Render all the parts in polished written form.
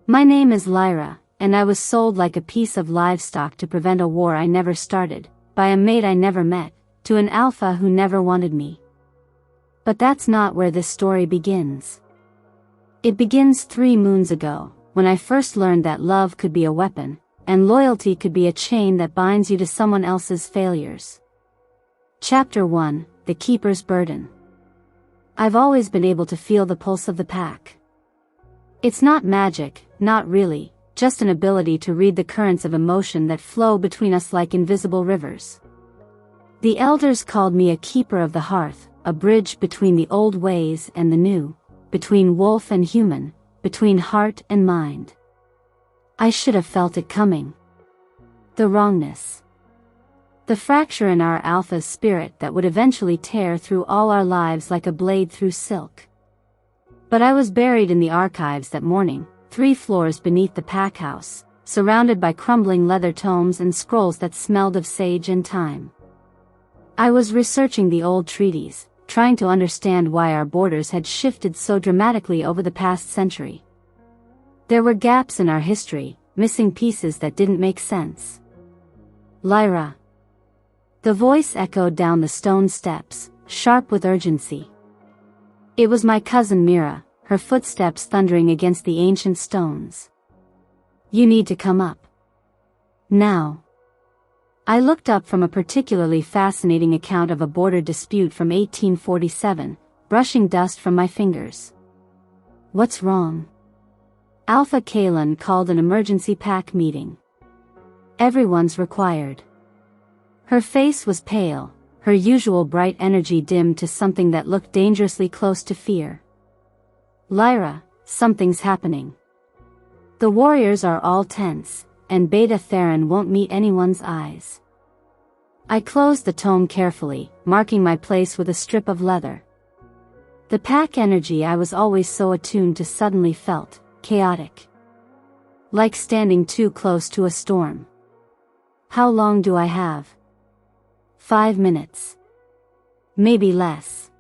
My name is Lyra, and I was sold like a piece of livestock to prevent a war I never started, by a mate I never met, to an alpha who never wanted me. But that's not where this story begins. It begins 3 moons ago, when I first learned that love could be a weapon, and loyalty could be a chain that binds you to someone else's failures. Chapter 1, The Keeper's Burden. I've always been able to feel the pulse of the pack. It's not magic, not really, just an ability to read the currents of emotion that flow between us like invisible rivers. The elders called me a keeper of the hearth, a bridge between the old ways and the new, between wolf and human, between heart and mind. I should have felt it coming. The wrongness. The fracture in our alpha's spirit that would eventually tear through all our lives like a blade through silk. But I was buried in the archives that morning, 3 floors beneath the pack house, surrounded by crumbling leather tomes and scrolls that smelled of sage and thyme. I was researching the old treaties, trying to understand why our borders had shifted so dramatically over the past century. There were gaps in our history, missing pieces that didn't make sense. Lyra. The voice echoed down the stone steps, sharp with urgency. It was my cousin Mira, her footsteps thundering against the ancient stones. You need to come up. Now. I looked up from a particularly fascinating account of a border dispute from 1847, brushing dust from my fingers. What's wrong? Alpha Kalan called an emergency pack meeting. Everyone's required. Her face was pale, her usual bright energy dimmed to something that looked dangerously close to fear. Lyra, something's happening. The warriors are all tense, and Beta Theron won't meet anyone's eyes. I closed the tome carefully, marking my place with a strip of leather. The pack energy I was always so attuned to suddenly felt chaotic. Like standing too close to a storm. How long do I have? 5 minutes. Maybe less.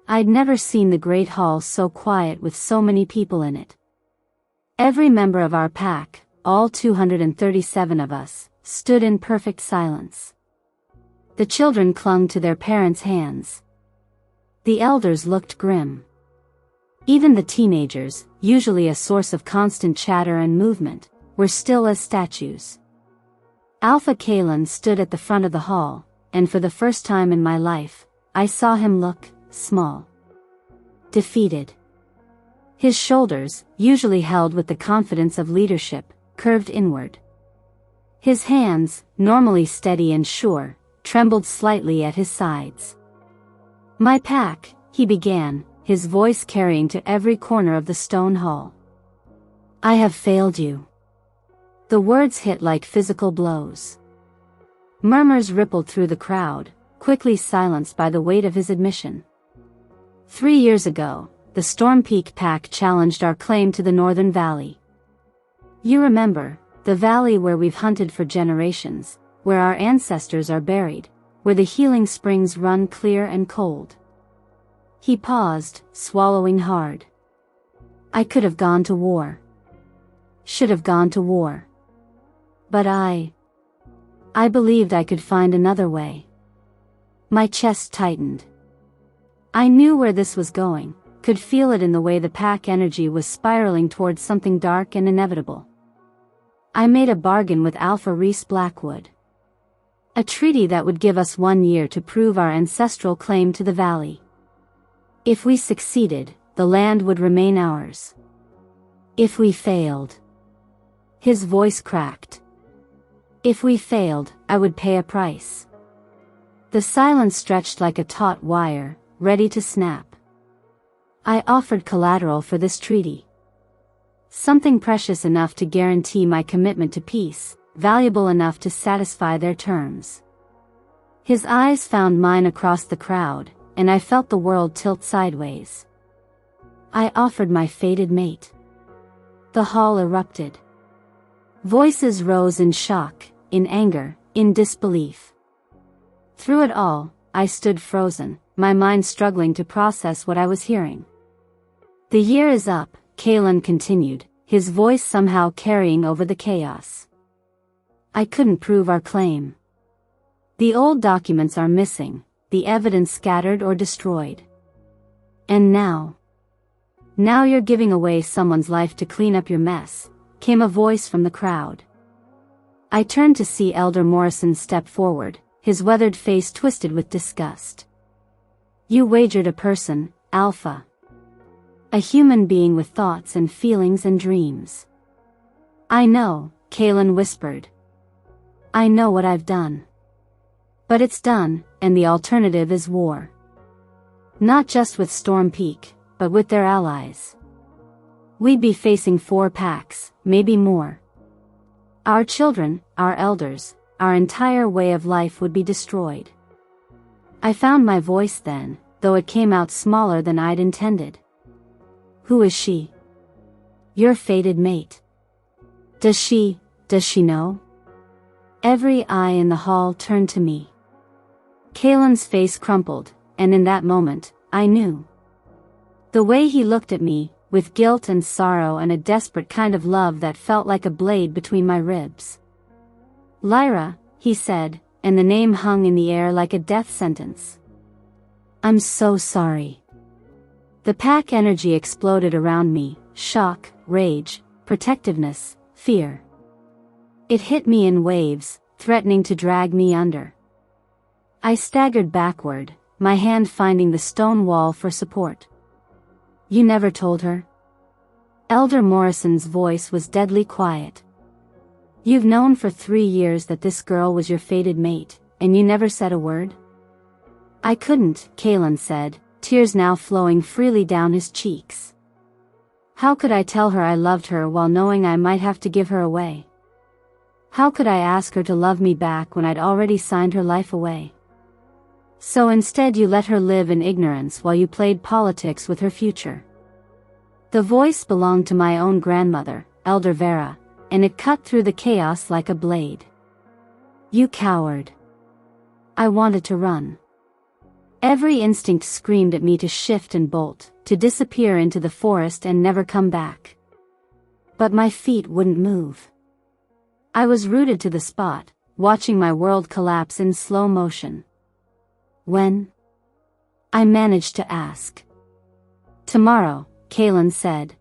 I'd never seen the Great Hall so quiet with so many people in it. Every member of our pack, all 237 of us, stood in perfect silence. The children clung to their parents' hands. The elders looked grim. Even the teenagers, usually a source of constant chatter and movement, were still as statues. Alpha Kalan stood at the front of the hall, and for the first time in my life, I saw him look small. Defeated. His shoulders, usually held with the confidence of leadership, curved inward. His hands, normally steady and sure, trembled slightly at his sides. My pack, he began, his voice carrying to every corner of the stone hall. I have failed you. The words hit like physical blows. Murmurs rippled through the crowd, quickly silenced by the weight of his admission. 3 years ago, the Storm Peak pack challenged our claim to the Northern Valley. You remember, the valley where we've hunted for generations, where our ancestors are buried, where the healing springs run clear and cold. He paused, swallowing hard. I could have gone to war. Should have gone to war. But I believed I could find another way. My chest tightened. I knew where this was going, could feel it in the way the pack energy was spiraling towards something dark and inevitable. I made a bargain with Alpha Rhys Blackwood. A treaty that would give us 1 year to prove our ancestral claim to the valley. If we succeeded, the land would remain ours. If we failed. His voice cracked. If we failed, I would pay a price. The silence stretched like a taut wire, ready to snap. I offered collateral for this treaty. Something precious enough to guarantee my commitment to peace, valuable enough to satisfy their terms. His eyes found mine across the crowd, and I felt the world tilt sideways. I offered my fated mate. The hall erupted. Voices rose in shock, in anger, in disbelief. Through it all, I stood frozen, my mind struggling to process what I was hearing. The year is up, Kalan continued, his voice somehow carrying over the chaos. I couldn't prove our claim. The old documents are missing, the evidence scattered or destroyed. And now you're giving away someone's life to clean up your mess, came a voice from the crowd. I turned to see Elder Morrison step forward, his weathered face twisted with disgust. You wagered a person, Alpha. A human being with thoughts and feelings and dreams. I know, Kaelin whispered. I know what I've done. But it's done, and the alternative is war. Not just with Storm Peak, but with their allies. We'd be facing 4 packs, maybe more. Our children, our elders, our entire way of life would be destroyed. I found my voice then, though it came out smaller than I'd intended. Who is she? Your fated mate. Does she know? Every eye in the hall turned to me. Kaelin's face crumpled, and in that moment, I knew. The way he looked at me, with guilt and sorrow and a desperate kind of love that felt like a blade between my ribs. Lyra, he said, and the name hung in the air like a death sentence. I'm so sorry. The pack energy exploded around me, shock, rage, protectiveness, fear. It hit me in waves, threatening to drag me under. I staggered backward, my hand finding the stone wall for support. You never told her? Elder Morrison's voice was deadly quiet. You've known for 3 years that this girl was your fated mate, and you never said a word? I couldn't, Kaelin said, tears now flowing freely down his cheeks. How could I tell her I loved her while knowing I might have to give her away? How could I ask her to love me back when I'd already signed her life away? So instead you let her live in ignorance while you played politics with her future. The voice belonged to my own grandmother, Elder Vera, and it cut through the chaos like a blade. You coward. I wanted to run. Every instinct screamed at me to shift and bolt, to disappear into the forest and never come back. But my feet wouldn't move. I was rooted to the spot, watching my world collapse in slow motion. When? I managed to ask. Tomorrow, Kaelin said.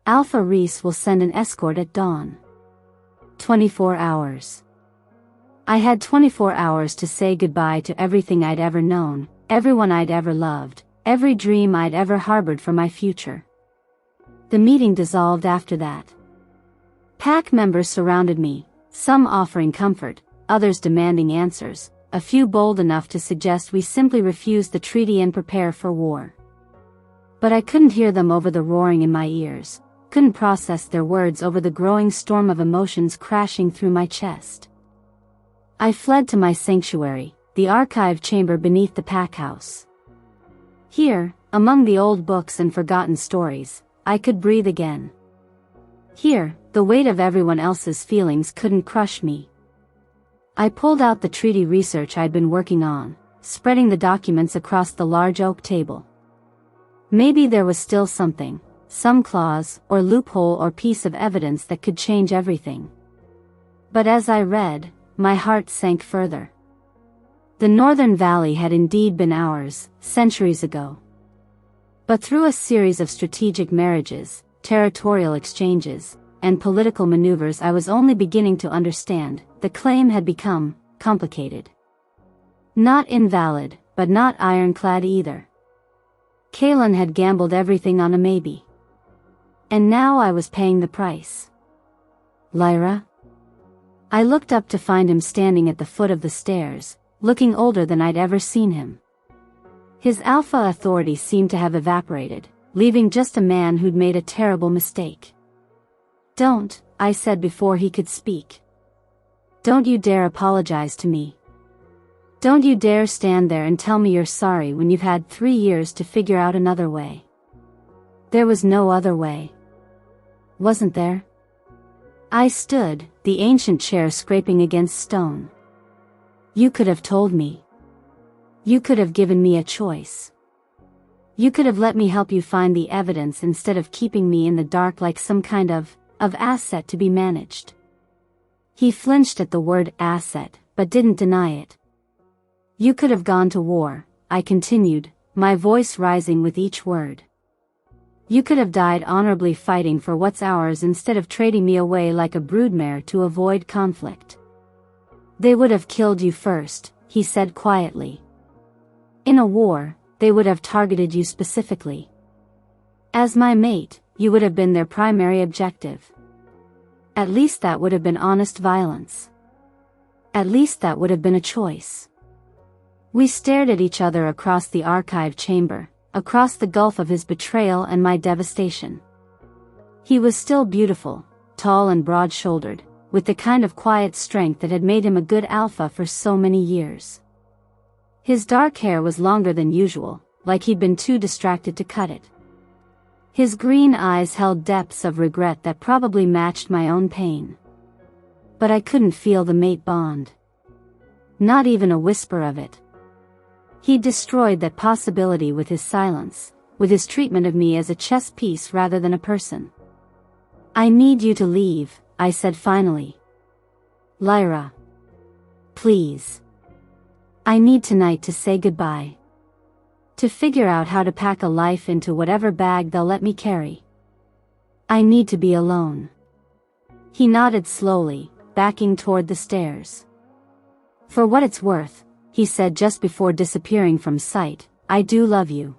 Alpha Rhys will send an escort at dawn. 24 hours. I had 24 hours to say goodbye to everything I'd ever known, everyone I'd ever loved, every dream I'd ever harbored for my future. The meeting dissolved after that. Pack members surrounded me, some offering comfort, others demanding answers, a few bold enough to suggest we simply refuse the treaty and prepare for war. But I couldn't hear them over the roaring in my ears, couldn't process their words over the growing storm of emotions crashing through my chest. I fled to my sanctuary, the archive chamber beneath the pack house. Here, among the old books and forgotten stories, I could breathe again. Here, the weight of everyone else's feelings couldn't crush me. I pulled out the treaty research I'd been working on, spreading the documents across the large oak table. Maybe there was still something, some clause or loophole or piece of evidence that could change everything. But as I read, my heart sank further. The Northern Valley had indeed been ours, centuries ago. But through a series of strategic marriages, territorial exchanges, and political maneuvers I was only beginning to understand, the claim had become complicated. Not invalid, but not ironclad either. Kaelin had gambled everything on a maybe. And now I was paying the price. Lyra? I looked up to find him standing at the foot of the stairs, looking older than I'd ever seen him. His alpha authority seemed to have evaporated, leaving just a man who'd made a terrible mistake. Don't, I said before he could speak. Don't you dare apologize to me. Don't you dare stand there and tell me you're sorry when you've had 3 years to figure out another way. There was no other way. Wasn't there? I stood, the ancient chair scraping against stone. You could have told me. You could have given me a choice. You could have let me help you find the evidence instead of keeping me in the dark like some kind of asset to be managed. He flinched at the word asset, but didn't deny it. You could have gone to war, I continued, my voice rising with each word. You could have died honorably fighting for what's ours instead of trading me away like a broodmare to avoid conflict. They would have killed you first, he said quietly. In a war, they would have targeted you specifically. As my mate, you would have been their primary objective. At least that would have been honest violence. At least that would have been a choice. We stared at each other across the archive chamber, across the gulf of his betrayal and my devastation. He was still beautiful, tall and broad-shouldered, with the kind of quiet strength that had made him a good alpha for so many years. His dark hair was longer than usual, like he'd been too distracted to cut it. His green eyes held depths of regret that probably matched my own pain. But I couldn't feel the mate bond. Not even a whisper of it. He destroyed that possibility with his silence, with his treatment of me as a chess piece rather than a person. I need you to leave, I said finally. Lyra. Please. I need tonight to say goodbye. To figure out how to pack a life into whatever bag they'll let me carry. I need to be alone. He nodded slowly, backing toward the stairs. For what it's worth, he said just before disappearing from sight, I do love you.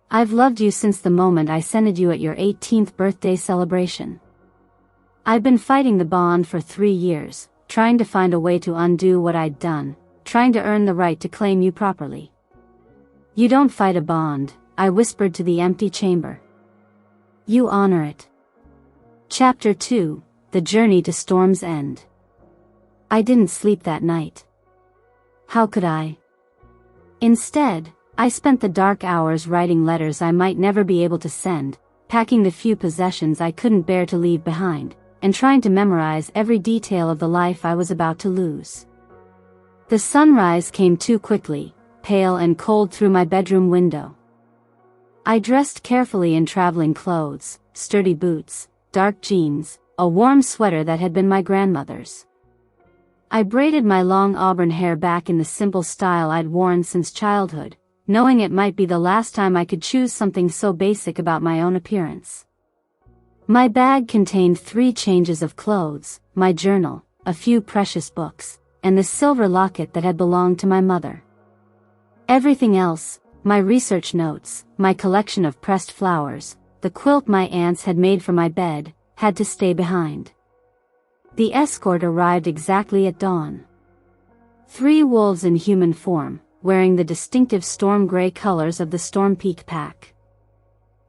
I've loved you since the moment I scented you at your 18th birthday celebration. I've been fighting the bond for 3 years, trying to find a way to undo what I'd done, trying to earn the right to claim you properly. You don't fight a bond, I whispered to the empty chamber. You honor it. Chapter 2, The Journey to Storm's End. I didn't sleep that night. How could I? Instead, I spent the dark hours writing letters I might never be able to send, packing the few possessions I couldn't bear to leave behind, and trying to memorize every detail of the life I was about to lose. The sunrise came too quickly, pale and cold through my bedroom window. I dressed carefully in traveling clothes, sturdy boots, dark jeans, a warm sweater that had been my grandmother's. I braided my long auburn hair back in the simple style I'd worn since childhood, knowing it might be the last time I could choose something so basic about my own appearance. My bag contained 3 changes of clothes, my journal, a few precious books, and the silver locket that had belonged to my mother. Everything else, my research notes, my collection of pressed flowers, the quilt my aunts had made for my bed, had to stay behind. The escort arrived exactly at dawn. 3 wolves in human form, wearing the distinctive storm gray colors of the Storm Peak pack.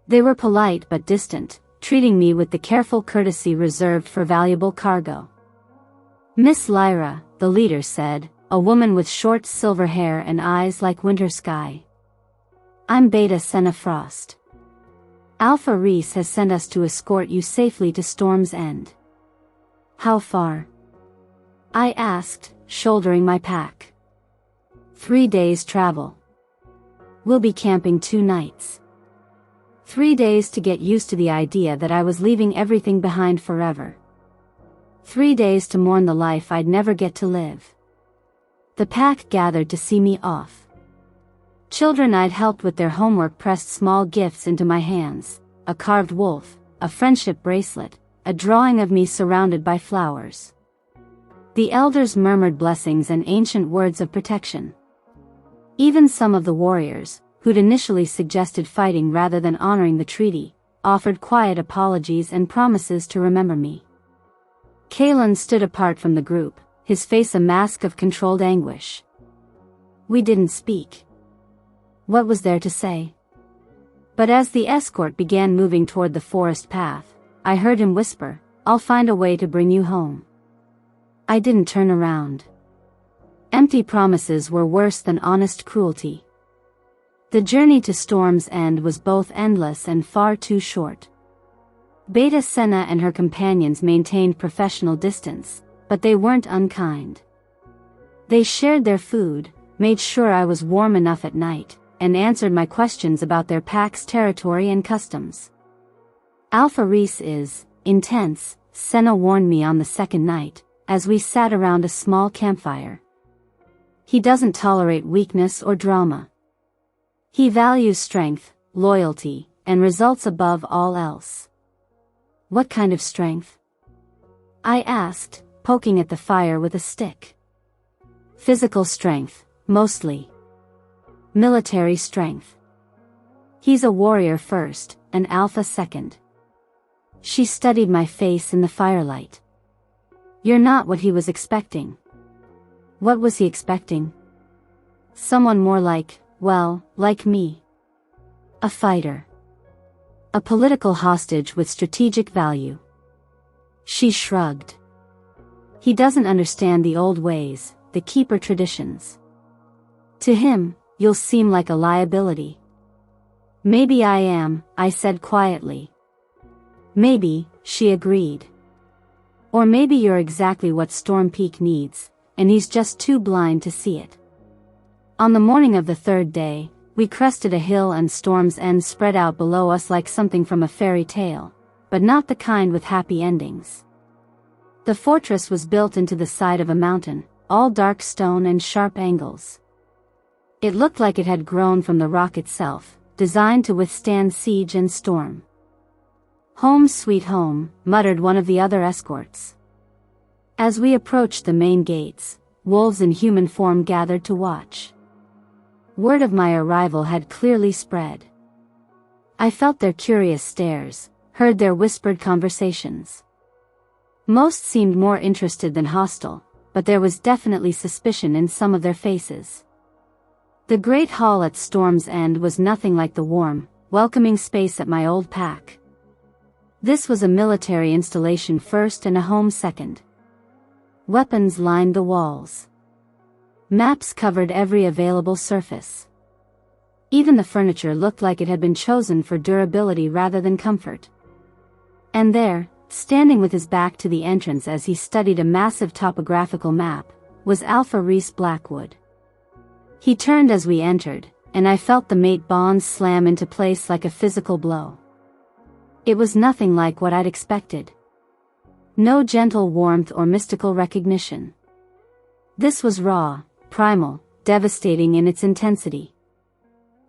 They were polite but distant, treating me with the careful courtesy reserved for valuable cargo. Miss Lyra, the leader said, a woman with short silver hair and eyes like winter sky. I'm Beta Senna Frost. Alpha Rhys has sent us to escort you safely to Storm's End. How far? I asked, shouldering my pack. 3 days' travel. We'll be camping 2 nights. 3 days to get used to the idea that I was leaving everything behind forever. 3 days to mourn the life I'd never get to live. The pack gathered to see me off. Children I'd helped with their homework pressed small gifts into my hands, a carved wolf, a friendship bracelet, a drawing of me surrounded by flowers. The elders murmured blessings and ancient words of protection. Even some of the warriors, who'd initially suggested fighting rather than honoring the treaty, offered quiet apologies and promises to remember me. Kalen stood apart from the group, his face a mask of controlled anguish. We didn't speak. What was there to say? But as the escort began moving toward the forest path, I heard him whisper, I'll find a way to bring you home. I didn't turn around. Empty promises were worse than honest cruelty. The journey to Storm's End was both endless and far too short. Beta Senna and her companions maintained professional distance, but they weren't unkind. They shared their food, made sure I was warm enough at night, and answered my questions about their pack's territory and customs. Alpha Rhys is intense, Senna warned me on the second night, as we sat around a small campfire. He doesn't tolerate weakness or drama. He values strength, loyalty, and results above all else. What kind of strength? I asked, poking at the fire with a stick. Physical strength, mostly. Military strength. He's a warrior first, an alpha second. She studied my face in the firelight. You're not what he was expecting. What was he expecting? Someone more like, well, like me. A fighter. A political hostage with strategic value. She shrugged. He doesn't understand the old ways, the keeper traditions. To him, you'll seem like a liability. Maybe I am, I said quietly. Maybe, she agreed. Or maybe you're exactly what Storm Peak needs, and he's just too blind to see it. On the morning of the third day, we crested a hill and Storm's End spread out below us like something from a fairy tale, but not the kind with happy endings. The fortress was built into the side of a mountain, all dark stone and sharp angles. It looked like it had grown from the rock itself, designed to withstand siege and storm. Home sweet home, muttered one of the other escorts. As we approached the main gates, wolves in human form gathered to watch. Word of my arrival had clearly spread. I felt their curious stares, heard their whispered conversations. Most seemed more interested than hostile, but there was definitely suspicion in some of their faces. The great hall at Storm's End was nothing like the warm, welcoming space at my old pack. This was a military installation first and a home second. Weapons lined the walls. Maps covered every available surface. Even the furniture looked like it had been chosen for durability rather than comfort. And there, standing with his back to the entrance as he studied a massive topographical map, was Alpha Rhys Blackwood. He turned as we entered, and I felt the mate bonds slam into place like a physical blow. It was nothing like what I'd expected. No gentle warmth or mystical recognition. This was raw, primal, devastating in its intensity.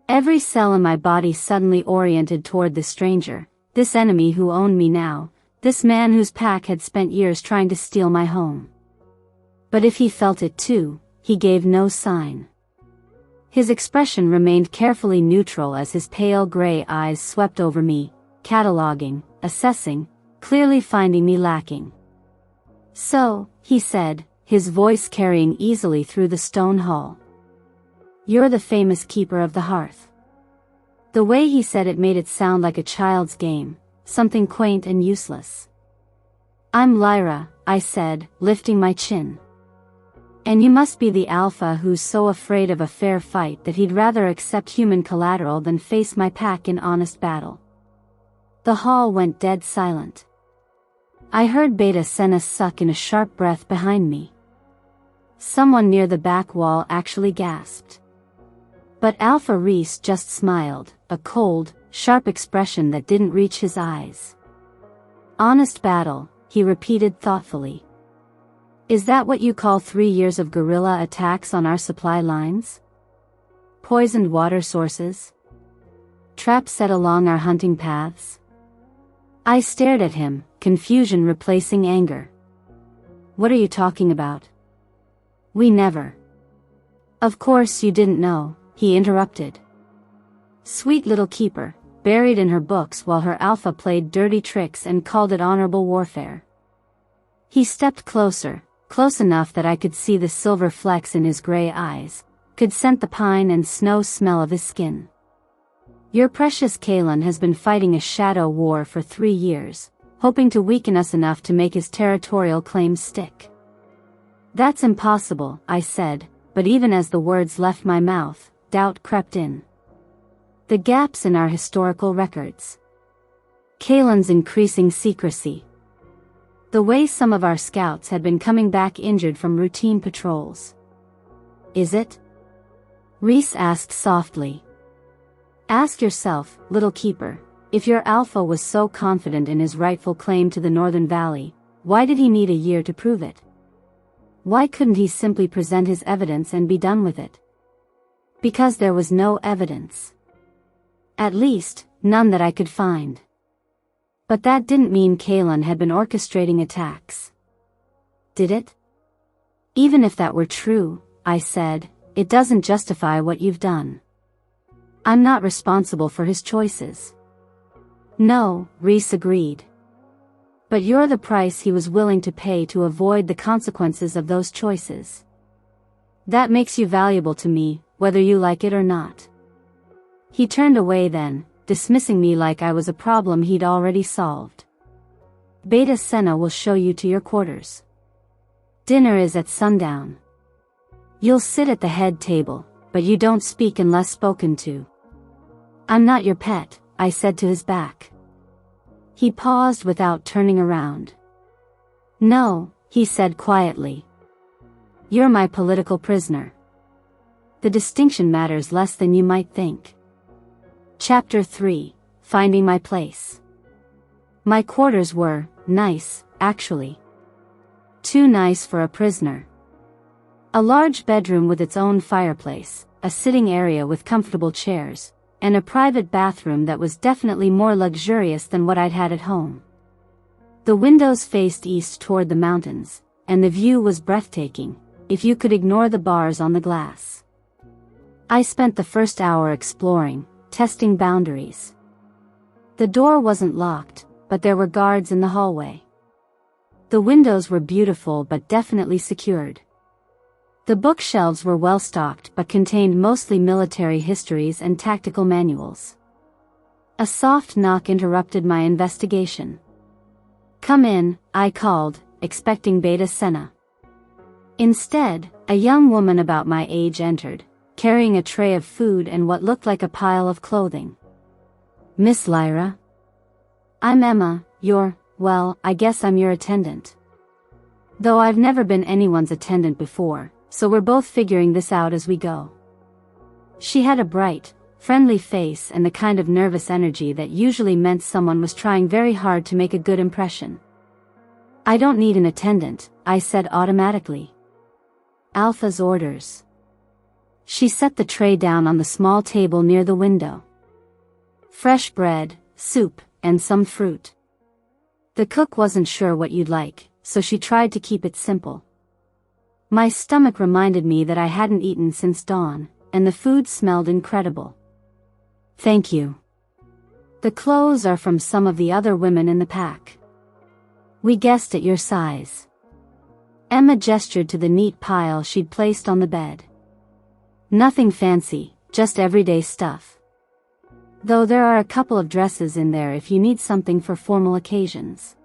Every cell in my body suddenly oriented toward this stranger, this enemy who owned me now, this man whose pack had spent years trying to steal my home. But if he felt it too, he gave no sign. His expression remained carefully neutral as his pale gray eyes swept over me, cataloging, assessing, clearly finding me lacking. So, he said, his voice carrying easily through the stone hall. You're the famous keeper of the Hearth. The way he said it made it sound like a child's game, something quaint and useless. I'm Lyra, I said, lifting my chin. And you must be the alpha who's so afraid of a fair fight that he'd rather accept human collateral than face my pack in honest battle. The hall went dead silent. I heard Beta Senna suck in a sharp breath behind me. Someone near the back wall actually gasped. But Alpha Rhys just smiled, a cold, sharp expression that didn't reach his eyes. Honest battle, he repeated thoughtfully. Is that what you call 3 years of guerrilla attacks on our supply lines? Poisoned water sources? Traps set along our hunting paths? I stared at him, confusion replacing anger. What are you talking about? We never. Of course you didn't know, he interrupted. Sweet little keeper, buried in her books while her alpha played dirty tricks and called it honorable warfare. He stepped closer, close enough that I could see the silver flecks in his gray eyes, could scent the pine and snow smell of his skin. Your precious Kaelin has been fighting a shadow war for 3 years, hoping to weaken us enough to make his territorial claims stick. That's impossible, I said, but even as the words left my mouth, doubt crept in. The gaps in our historical records. Kaelin's increasing secrecy. The way some of our scouts had been coming back injured from routine patrols. Is it? Rhys asked softly. Ask yourself, little keeper, if your Alpha was so confident in his rightful claim to the Northern Valley, why did he need a year to prove it? Why couldn't he simply present his evidence and be done with it? Because there was no evidence. At least, none that I could find. But that didn't mean Kaelin had been orchestrating attacks. Did it? Even if that were true, I said, it doesn't justify what you've done. I'm not responsible for his choices. No, Rhys agreed. But you're the price he was willing to pay to avoid the consequences of those choices. That makes you valuable to me, whether you like it or not. He turned away then, dismissing me like I was a problem he'd already solved. Beta Senna will show you to your quarters. Dinner is at sundown. You'll sit at the head table, but you don't speak unless spoken to. I'm not your pet, I said to his back. He paused without turning around. No, he said quietly. You're my political prisoner. The distinction matters less than you might think. Chapter 3, Finding My Place. My quarters were nice, actually. Too nice for a prisoner. A large bedroom with its own fireplace, a sitting area with comfortable chairs, and a private bathroom that was definitely more luxurious than what I'd had at home. The windows faced east toward the mountains, and the view was breathtaking, if you could ignore the bars on the glass. I spent the first hour exploring, testing boundaries. The door wasn't locked, but there were guards in the hallway. The windows were beautiful but definitely secured. The bookshelves were well stocked but contained mostly military histories and tactical manuals. A soft knock interrupted my investigation. Come in, I called, expecting Beta Senna. Instead, a young woman about my age entered, carrying a tray of food and what looked like a pile of clothing. Miss Lyra? I'm Emma, well, I guess I'm your attendant. Though I've never been anyone's attendant before, so we're both figuring this out as we go. She had a bright, friendly face and the kind of nervous energy that usually meant someone was trying very hard to make a good impression. I don't need an attendant, I said automatically. Alpha's orders. She set the tray down on the small table near the window. Fresh bread, soup, and some fruit. The cook wasn't sure what you'd like, so she tried to keep it simple. My stomach reminded me that I hadn't eaten since dawn, and the food smelled incredible. Thank you. The clothes are from some of the other women in the pack. We guessed at your size. Emma gestured to the neat pile she'd placed on the bed. Nothing fancy, just everyday stuff. Though there are a couple of dresses in there if you need something for formal occasions.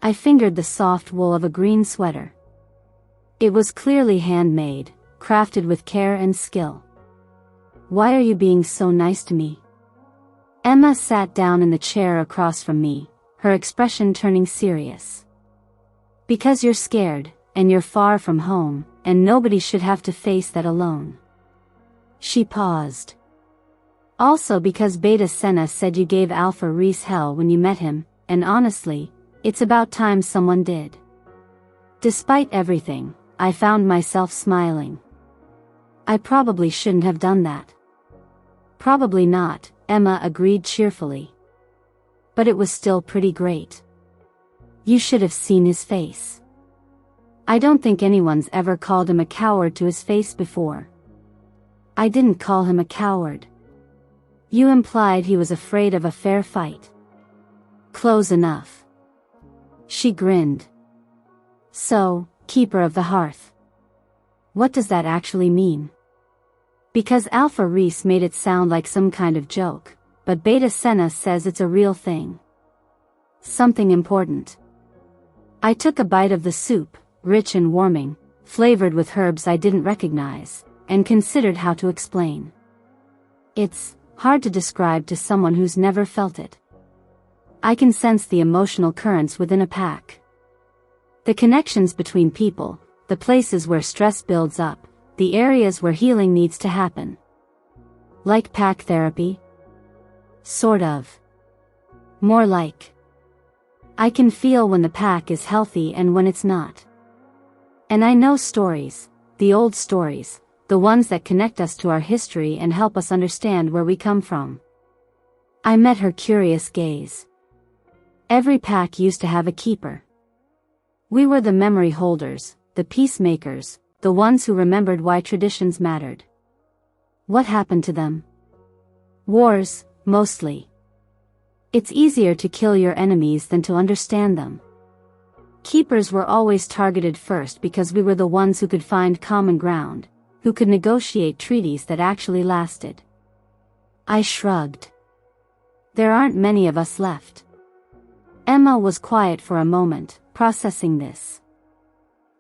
I fingered the soft wool of a green sweater. It was clearly handmade, crafted with care and skill. Why are you being so nice to me? Emma sat down in the chair across from me, her expression turning serious. Because you're scared, and you're far from home, and nobody should have to face that alone. She paused. Also because Beta Senna said you gave Alpha Rhys hell when you met him, and honestly, it's about time someone did. Despite everything, I found myself smiling. I probably shouldn't have done that. Probably not, Emma agreed cheerfully. But it was still pretty great. You should have seen his face. I don't think anyone's ever called him a coward to his face before. I didn't call him a coward. You implied he was afraid of a fair fight. Close enough. She grinned. So, Keeper of the Hearth. What does that actually mean? Because Alpha Rhys made it sound like some kind of joke, but Beta Senna says it's a real thing. Something important. I took a bite of the soup, rich and warming, flavored with herbs I didn't recognize, and considered how to explain. It's hard to describe to someone who's never felt it. I can sense the emotional currents within a pack. The connections between people, the places where stress builds up, the areas where healing needs to happen. Like pack therapy? Sort of. More like. I can feel when the pack is healthy and when it's not. And I know stories, the old stories, the ones that connect us to our history and help us understand where we come from. I met her curious gaze. Every pack used to have a keeper. We were the memory holders, the peacemakers, the ones who remembered why traditions mattered. What happened to them? Wars, mostly. It's easier to kill your enemies than to understand them. Keepers were always targeted first because we were the ones who could find common ground, who could negotiate treaties that actually lasted. I shrugged. There aren't many of us left. Emma was quiet for a moment, processing this.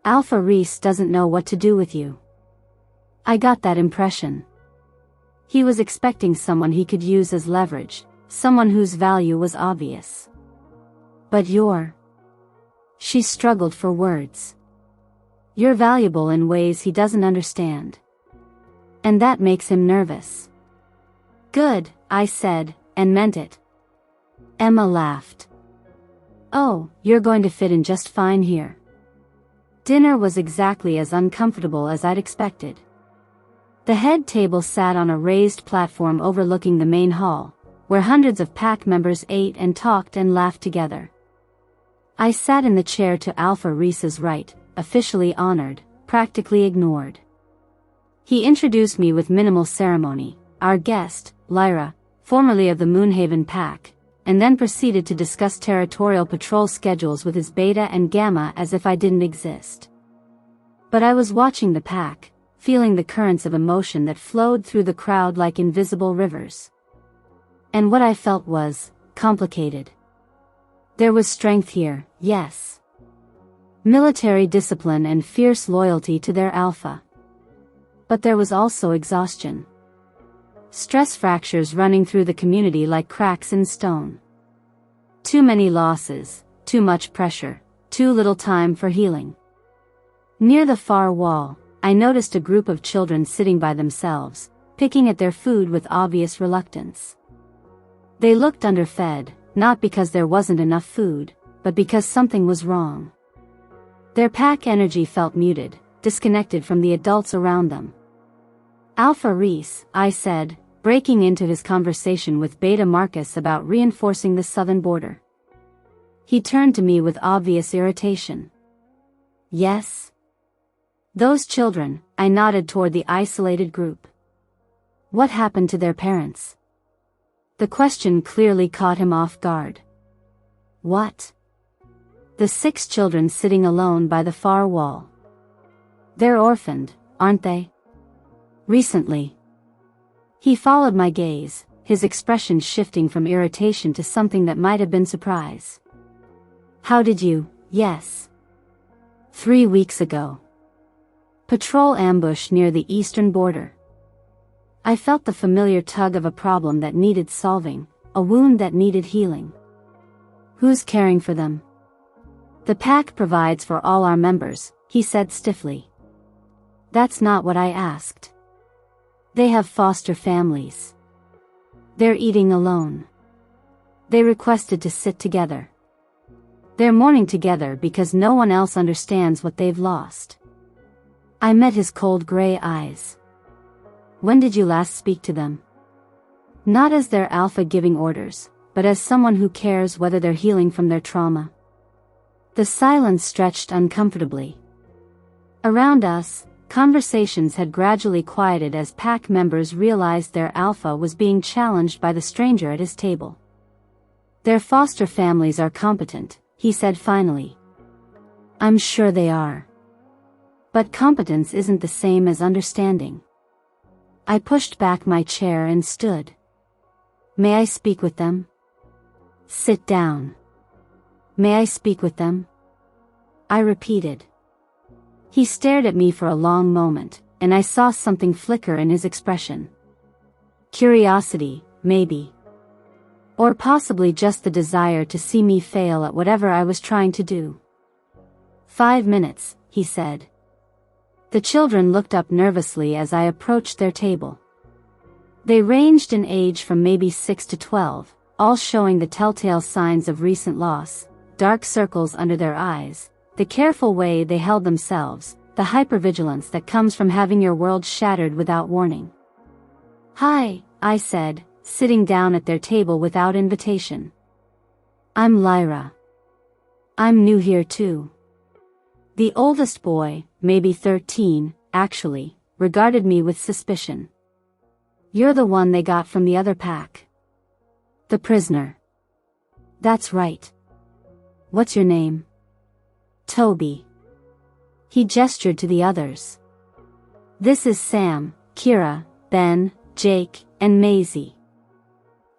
Alpha Rhys doesn't know what to do with you. I got that impression. He was expecting someone he could use as leverage, someone whose value was obvious. But you're... She struggled for words. You're valuable in ways he doesn't understand. And that makes him nervous. Good, I said, and meant it. Emma laughed. Oh, you're going to fit in just fine here. Dinner was exactly as uncomfortable as I'd expected. The head table sat on a raised platform overlooking the main hall, where hundreds of pack members ate and talked and laughed together. I sat in the chair to Alpha Rhys's right, officially honored, practically ignored. He introduced me with minimal ceremony, our guest, Lyra, formerly of the Moonhaven Pack, and then proceeded to discuss territorial patrol schedules with his Beta and Gamma as if I didn't exist. But I was watching the pack, feeling the currents of emotion that flowed through the crowd like invisible rivers. And what I felt was complicated. There was strength here, yes. Military discipline and fierce loyalty to their alpha. But there was also exhaustion. Stress fractures running through the community like cracks in stone. Too many losses, too much pressure, too little time for healing. Near the far wall, I noticed a group of children sitting by themselves, picking at their food with obvious reluctance. They looked underfed, not because there wasn't enough food, but because something was wrong. Their pack energy felt muted, disconnected from the adults around them. Alpha Rhys, I said, breaking into his conversation with Beta Marcus about reinforcing the southern border. He turned to me with obvious irritation. Yes? Those children, I nodded toward the isolated group. What happened to their parents? The question clearly caught him off guard. What? The 6 children sitting alone by the far wall. They're orphaned, aren't they? Recently. He followed my gaze, his expression shifting from irritation to something that might have been surprise. How did you? Yes. 3 weeks ago. Patrol ambush near the eastern border. I felt the familiar tug of a problem that needed solving, a wound that needed healing. Who's caring for them? The pack provides for all our members, he said stiffly. That's not what I asked. They have foster families. They're eating alone. They requested to sit together. They're mourning together because no one else understands what they've lost. I met his cold gray eyes. When did you last speak to them? Not as their alpha giving orders, but as someone who cares whether they're healing from their trauma. The silence stretched uncomfortably. Around us, conversations had gradually quieted as pack members realized their alpha was being challenged by the stranger at his table. Their foster families are competent, he said finally. I'm sure they are. But competence isn't the same as understanding. I pushed back my chair and stood. May I speak with them? Sit down. May I speak with them? I repeated. He stared at me for a long moment, and I saw something flicker in his expression. Curiosity, maybe. Or possibly just the desire to see me fail at whatever I was trying to do. 5 minutes, he said. The children looked up nervously as I approached their table. They ranged in age from maybe 6 to 12, all showing the telltale signs of recent loss, dark circles under their eyes, the careful way they held themselves, the hypervigilance that comes from having your world shattered without warning. "Hi," I said, sitting down at their table without invitation. "I'm Lyra. I'm new here too." The oldest boy, maybe 13, actually, regarded me with suspicion. "You're the one they got from the other pack." "The prisoner." "That's right. What's your name?" "Toby." He gestured to the others. "This is Sam, Kira, Ben, Jake, and Maisie."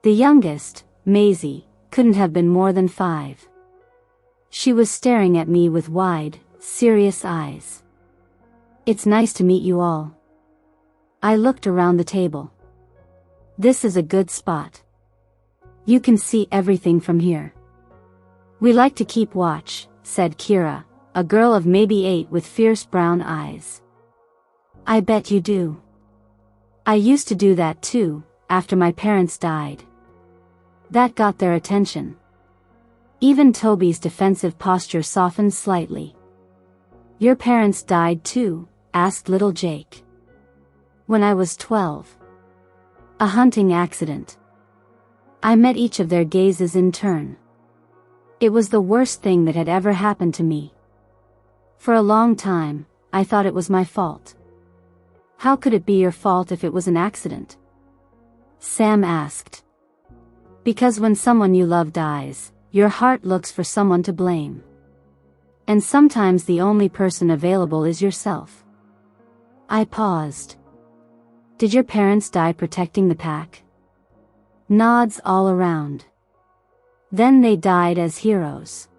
The youngest, Maisie, couldn't have been more than 5. She was staring at me with wide, serious eyes. "It's nice to meet you all." I looked around the table. "This is a good spot. You can see everything from here." "We like to keep watch," said Kira, a girl of maybe 8 with fierce brown eyes. "I bet you do." "I used to do that too, after my parents died." That got their attention. Even Toby's defensive posture softened slightly. "Your parents died too?" asked little Jake. "When I was 12. A hunting accident." I met each of their gazes in turn. It was the worst thing that had ever happened to me. For a long time, I thought it was my fault. "How could it be your fault if it was an accident?" Sam asked. "Because when someone you love dies, your heart looks for someone to blame. And sometimes the only person available is yourself." I paused. "Did your parents die protecting the pack?" Nods all around. "Then they died as heroes."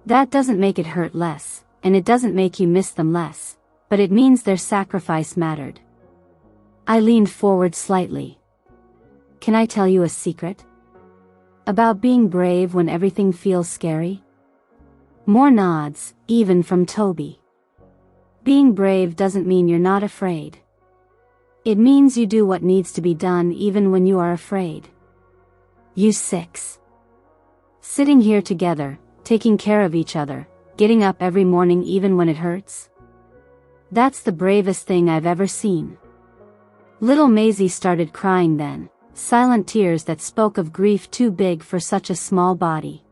That doesn't make it hurt less, and it doesn't make you miss them less, but it means their sacrifice mattered. I leaned forward slightly. "Can I tell you a secret? About being brave when everything feels scary?" More nods, even from Toby. "Being brave doesn't mean you're not afraid. It means you do what needs to be done even when you are afraid." You 6. Sitting here together, taking care of each other, getting up every morning even when it hurts. That's the bravest thing I've ever seen. Little Maisie started crying then, silent tears that spoke of grief too big for such a small body.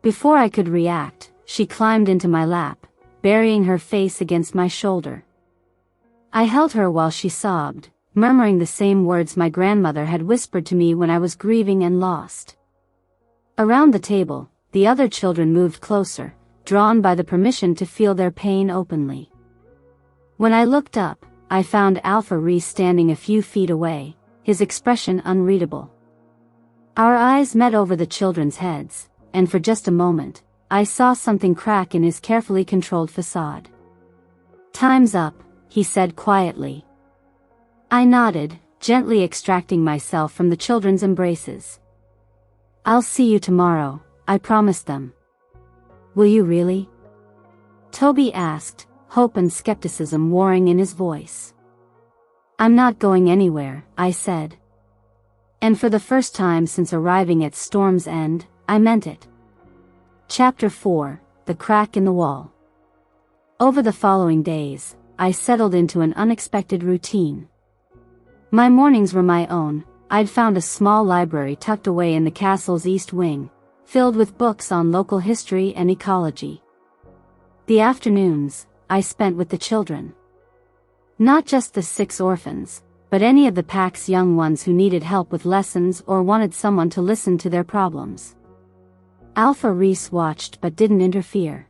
Before I could react, she climbed into my lap, burying her face against my shoulder. I held her while she sobbed, murmuring the same words my grandmother had whispered to me when I was grieving and lost. Around the table, the other children moved closer, drawn by the permission to feel their pain openly. When I looked up, I found Alpha Rhys standing a few feet away, his expression unreadable. Our eyes met over the children's heads, and for just a moment, I saw something crack in his carefully controlled facade. "Time's up," he said quietly. I nodded, gently extracting myself from the children's embraces. "I'll see you tomorrow," I promised them. "Will you really?" Toby asked, hope and skepticism warring in his voice. "I'm not going anywhere," I said. And for the first time since arriving at Storm's End, I meant it. Chapter 4, The Crack in the Wall. Over the following days, I settled into an unexpected routine. My mornings were my own. I'd found a small library tucked away in the castle's east wing, filled with books on local history and ecology. The afternoons, I spent with the children. Not just the 6 orphans, but any of the pack's young ones who needed help with lessons or wanted someone to listen to their problems. Alpha Rhys watched but didn't interfere.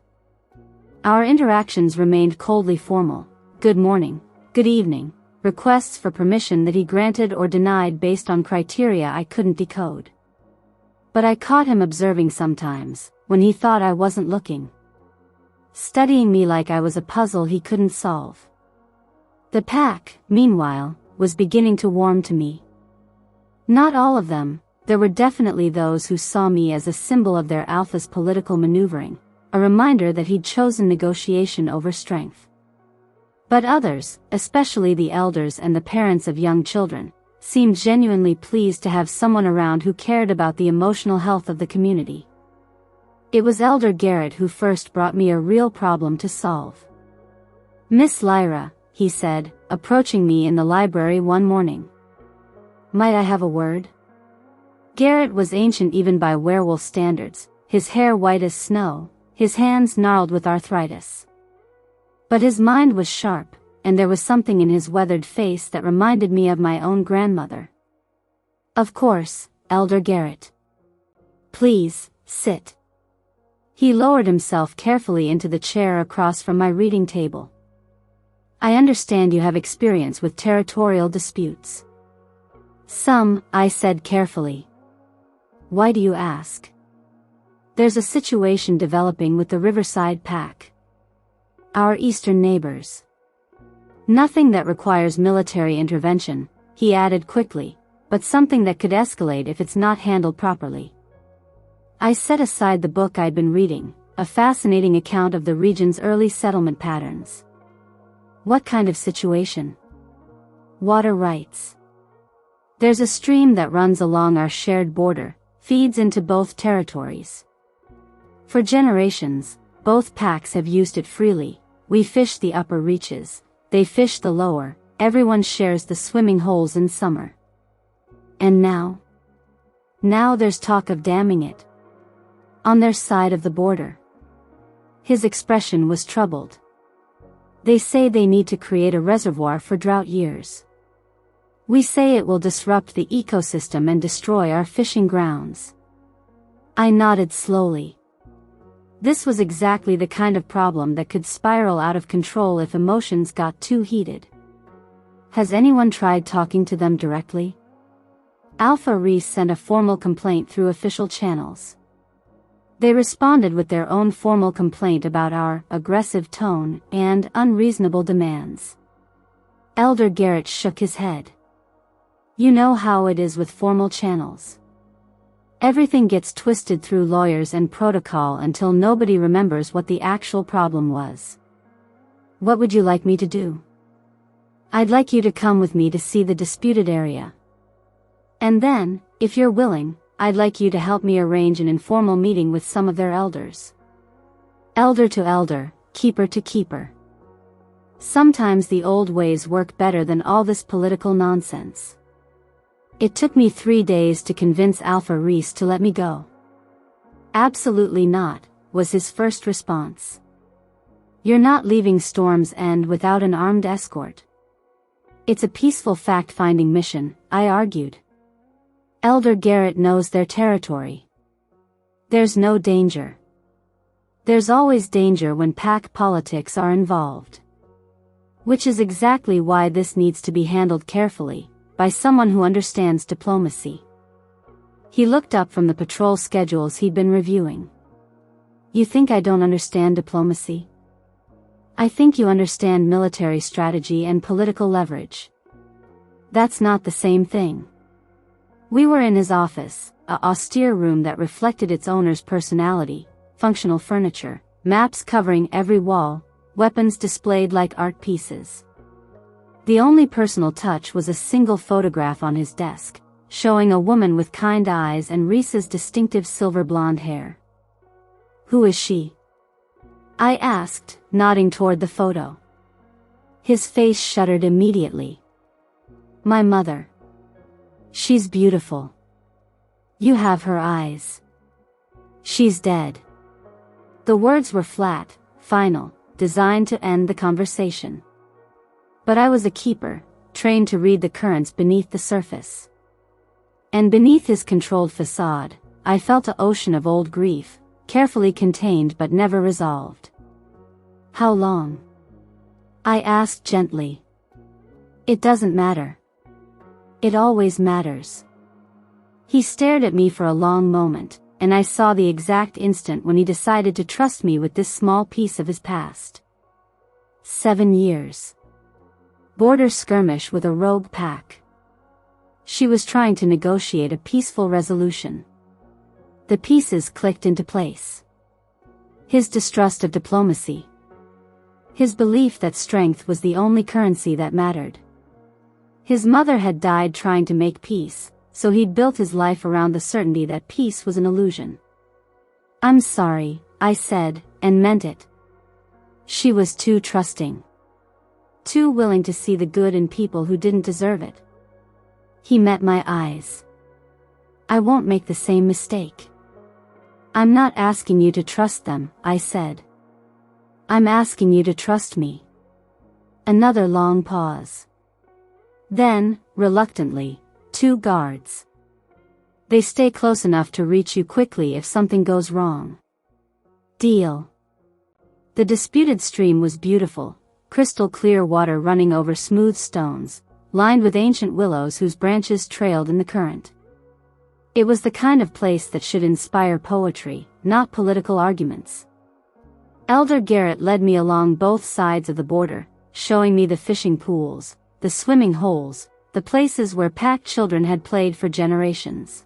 Our interactions remained coldly formal: good morning, good evening, requests for permission that he granted or denied based on criteria I couldn't decode. But I caught him observing sometimes, when he thought I wasn't looking. Studying me like I was a puzzle he couldn't solve. The pack, meanwhile, was beginning to warm to me. Not all of them. There were definitely those who saw me as a symbol of their alpha's political maneuvering, a reminder that he'd chosen negotiation over strength. But others, especially the elders and the parents of young children, seemed genuinely pleased to have someone around who cared about the emotional health of the community. It was Elder Garrett who first brought me a real problem to solve. "Miss Lyra," he said, approaching me in the library one morning. "Might I have a word?" Garrett was ancient even by werewolf standards, his hair white as snow, his hands gnarled with arthritis. But his mind was sharp, and there was something in his weathered face that reminded me of my own grandmother. "Of course, Elder Garrett. Please, sit." He lowered himself carefully into the chair across from my reading table. "I understand you have experience with territorial disputes." "Some," I said carefully. "Why do you ask?" "There's a situation developing with the Riverside Pack. Our eastern neighbors. Nothing that requires military intervention," he added quickly, "but something that could escalate if it's not handled properly." I set aside the book I'd been reading, a fascinating account of the region's early settlement patterns. "What kind of situation?" "Water rights. There's a stream that runs along our shared border, feeds into both territories. For generations, both packs have used it freely. We fish the upper reaches, they fish the lower, everyone shares the swimming holes in summer. And now there's talk of damming it. On their side of the border." His expression was troubled. "They say they need to create a reservoir for drought years. We say it will disrupt the ecosystem and destroy our fishing grounds." I nodded slowly. This was exactly the kind of problem that could spiral out of control if emotions got too heated. "Has anyone tried talking to them directly?" Alpha Rhys sent a formal complaint through official channels. They responded with their own formal complaint about our aggressive tone and unreasonable demands. Elder Garrett shook his head. "You know how it is with formal channels. Everything gets twisted through lawyers and protocol until nobody remembers what the actual problem was." "What would you like me to do?" "I'd like you to come with me to see the disputed area. And then, if you're willing, I'd like you to help me arrange an informal meeting with some of their elders. Elder to elder, keeper to keeper. Sometimes the old ways work better than all this political nonsense." It took me 3 days to convince Alpha Rhys to let me go. "Absolutely not," was his first response. "You're not leaving Storm's End without an armed escort." "It's a peaceful fact-finding mission," I argued. "Elder Garrett knows their territory. There's no danger." "There's always danger when pack politics are involved. Which is exactly why this needs to be handled carefully, by someone who understands diplomacy." He looked up from the patrol schedules he'd been reviewing. "You think I don't understand diplomacy? I think you understand military strategy and political leverage. That's not the same thing." We were in his office, an austere room that reflected its owner's personality, functional furniture, maps covering every wall, weapons displayed like art pieces. The only personal touch was a single photograph on his desk, showing a woman with kind eyes and Rhys's distinctive silver blonde hair. "Who is she?" I asked, nodding toward the photo. His face shuddered immediately. "My mother. She's beautiful. You have her eyes. She's dead." The words were flat, final, designed to end the conversation. But I was a keeper, trained to read the currents beneath the surface. And beneath his controlled facade, I felt an ocean of old grief, carefully contained but never resolved. "How long?" I asked gently. "It doesn't matter. It always matters." He stared at me for a long moment, and I saw the exact instant when he decided to trust me with this small piece of his past. 7 years. Border skirmish with a rogue pack. She was trying to negotiate a peaceful resolution. The pieces clicked into place. His distrust of diplomacy. His belief that strength was the only currency that mattered. His mother had died trying to make peace, so he'd built his life around the certainty that peace was an illusion. "I'm sorry," I said, and meant it. She was too trusting. Too willing to see the good in people who didn't deserve it. He met my eyes. "I won't make the same mistake." "I'm not asking you to trust them," I said. "I'm asking you to trust me." Another long pause. Then, reluctantly, 2 guards. "They stay close enough to reach you quickly if something goes wrong." "Deal." The disputed stream was beautiful, crystal clear water running over smooth stones, lined with ancient willows whose branches trailed in the current. It was the kind of place that should inspire poetry, not political arguments. Elder Garrett led me along both sides of the border, showing me the fishing pools, the swimming holes, the places where pack children had played for generations.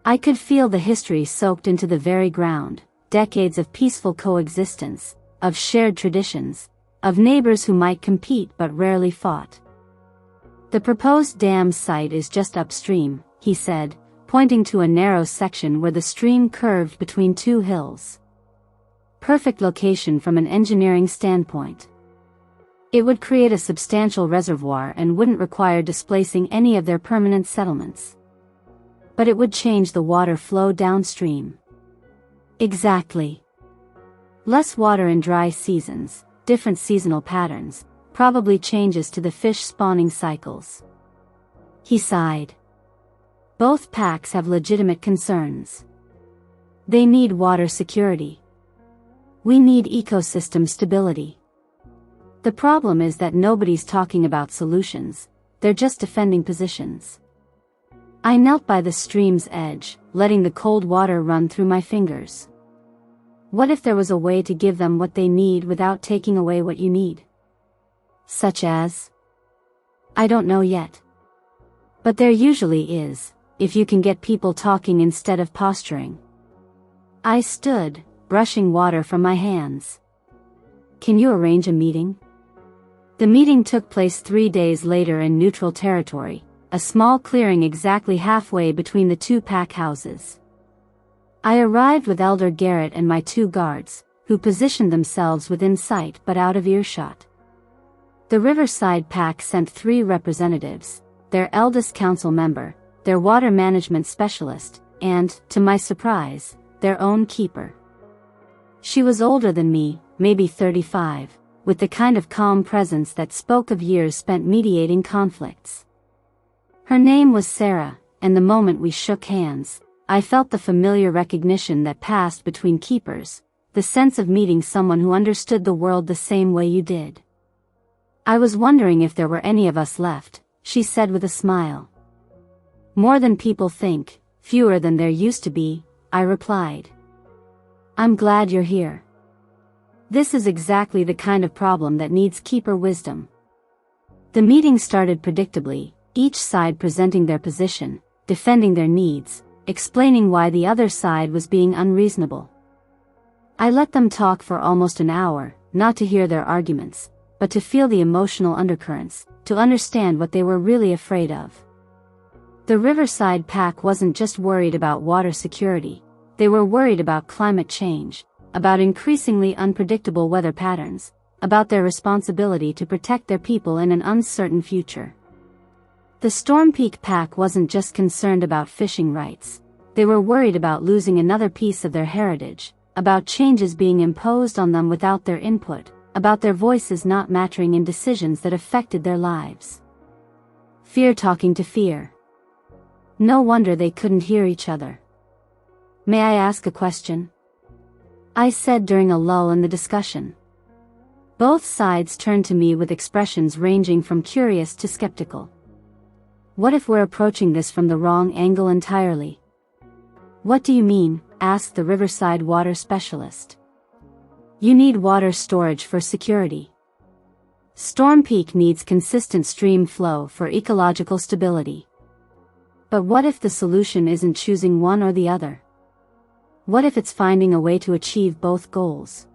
I could feel the history soaked into the very ground, decades of peaceful coexistence, of shared traditions, of neighbors who might compete but rarely fought. "The proposed dam site is just upstream," he said, pointing to a narrow section where the stream curved between 2 hills. "Perfect location from an engineering standpoint. It would create a substantial reservoir and wouldn't require displacing any of their permanent settlements. But it would change the water flow downstream." "Exactly. Less water in dry seasons, different seasonal patterns, probably changes to the fish spawning cycles." He sighed. "Both packs have legitimate concerns. They need water security. We need ecosystem stability. The problem is that nobody's talking about solutions, they're just defending positions." I knelt by the stream's edge, letting the cold water run through my fingers. What if there was a way to give them what they need without taking away what you need? Such as? I don't know yet. But there usually is, if you can get people talking instead of posturing. I stood, brushing water from my hands. "Can you arrange a meeting?" The meeting took place 3 days later in neutral territory, a small clearing exactly halfway between the 2 pack houses. I arrived with Elder Garrett and my 2 guards, who positioned themselves within sight but out of earshot. The Riverside pack sent 3 representatives, their eldest council member, their water management specialist, and, to my surprise, their own keeper. She was older than me, maybe 35, with the kind of calm presence that spoke of years spent mediating conflicts. Her name was Sarah, and the moment we shook hands, I felt the familiar recognition that passed between keepers, the sense of meeting someone who understood the world the same way you did. "I was wondering if there were any of us left," she said with a smile. "More than people think, fewer than there used to be," I replied. "I'm glad you're here. This is exactly the kind of problem that needs keeper wisdom." The meeting started predictably, each side presenting their position, defending their needs, explaining why the other side was being unreasonable. I let them talk for almost an hour, not to hear their arguments, but to feel the emotional undercurrents, to understand what they were really afraid of. The Riverside pack wasn't just worried about water security, they were worried about climate change, about increasingly unpredictable weather patterns, about their responsibility to protect their people in an uncertain future. The Storm Peak pack wasn't just concerned about fishing rights, they were worried about losing another piece of their heritage, about changes being imposed on them without their input, about their voices not mattering in decisions that affected their lives. Fear talking to fear. No wonder they couldn't hear each other. "May I ask a question?" I said during a lull in the discussion. Both sides turned to me with expressions ranging from curious to skeptical. "What if we're approaching this from the wrong angle entirely?" "What do you mean?" asked the Riverside water specialist. "You need water storage for security. Storm Peak needs consistent stream flow for ecological stability. But what if the solution isn't choosing one or the other? What if it's finding a way to achieve both goals?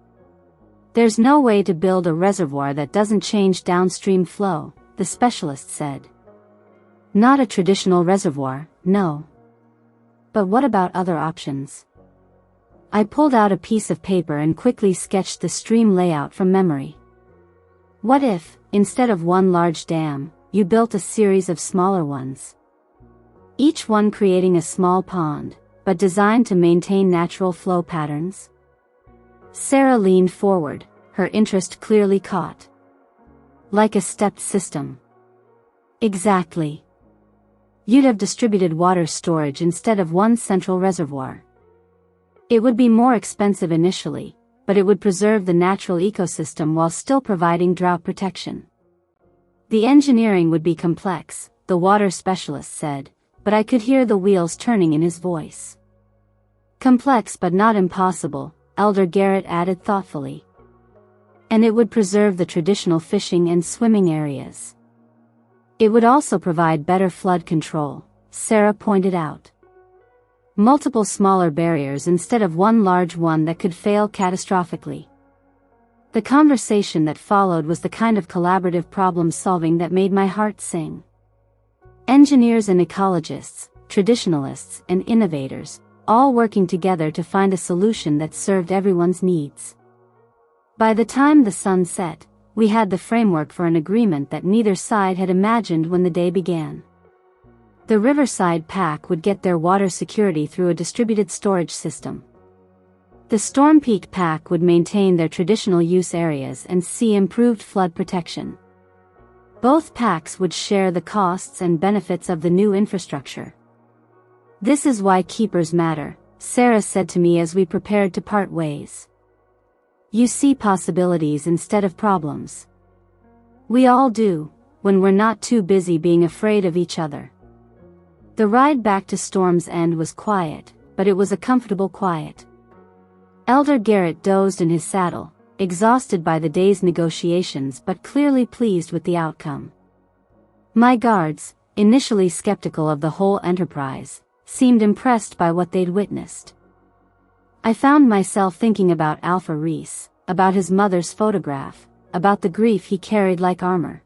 There's no way to build a reservoir that doesn't change downstream flow," the specialist said, Not a traditional reservoir, no. But what about other options? I pulled out a piece of paper and quickly sketched the stream layout from memory. What if, instead of one large dam, you built a series of smaller ones? Each one creating a small pond, but designed to maintain natural flow patterns? Sarah leaned forward, her interest clearly caught. Like a stepped system. Exactly. You'd have distributed water storage instead of one central reservoir. It would be more expensive initially, but it would preserve the natural ecosystem while still providing drought protection. The engineering would be complex, the water specialist said, but I could hear the wheels turning in his voice. Complex but not impossible, Elder Garrett added thoughtfully. And it would preserve the traditional fishing and swimming areas. It would also provide better flood control, Sarah pointed out. Multiple smaller barriers instead of one large one that could fail catastrophically. The conversation that followed was the kind of collaborative problem-solving that made my heart sing. Engineers and ecologists, traditionalists and innovators, all working together to find a solution that served everyone's needs. By the time the sun set, we had the framework for an agreement that neither side had imagined when the day began. The Riverside Pack would get their water security through a distributed storage system. The Storm Peak Pack would maintain their traditional use areas and see improved flood protection. Both packs would share the costs and benefits of the new infrastructure. This is why keepers matter, Sarah said to me as we prepared to part ways. You see possibilities instead of problems. We all do, when we're not too busy being afraid of each other. The ride back to Storm's End was quiet, but it was a comfortable quiet. Elder Garrett dozed in his saddle, exhausted by the day's negotiations but clearly pleased with the outcome. My guards, initially skeptical of the whole enterprise, seemed impressed by what they'd witnessed. I found myself thinking about Alpha Rhys, about his mother's photograph, about the grief he carried like armor.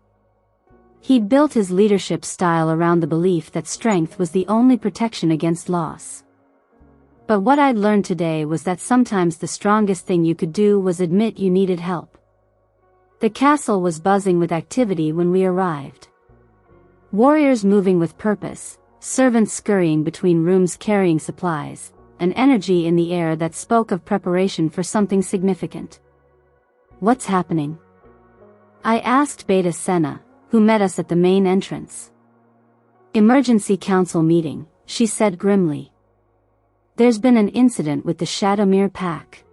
He'd built his leadership style around the belief that strength was the only protection against loss. But what I'd learned today was that sometimes the strongest thing you could do was admit you needed help. The castle was buzzing with activity when we arrived. Warriors moving with purpose, servants scurrying between rooms carrying supplies, an energy in the air that spoke of preparation for something significant. What's happening? I asked Beta Senna, who met us at the main entrance. Emergency council meeting, she said grimly. There's been an incident with the Shadowmere Pack.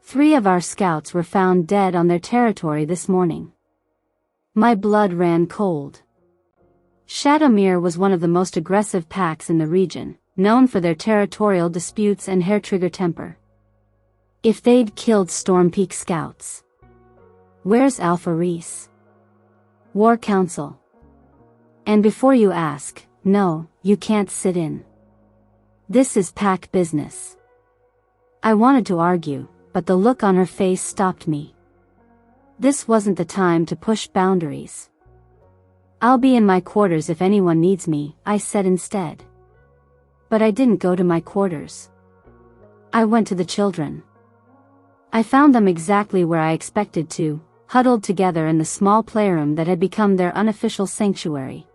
3 of our scouts were found dead on their territory this morning. My blood ran cold. Shadowmere was one of the most aggressive packs in the region, known for their territorial disputes and hair-trigger temper. If they'd killed Storm Peak scouts. Where's Alpha Rhys? War Council. And before you ask, no, you can't sit in. This is pack business. I wanted to argue, but the look on her face stopped me. This wasn't the time to push boundaries. I'll be in my quarters if anyone needs me, I said instead. But I didn't go to my quarters. I went to the children. I found them exactly where I expected to, huddled together in the small playroom that had become their unofficial sanctuary.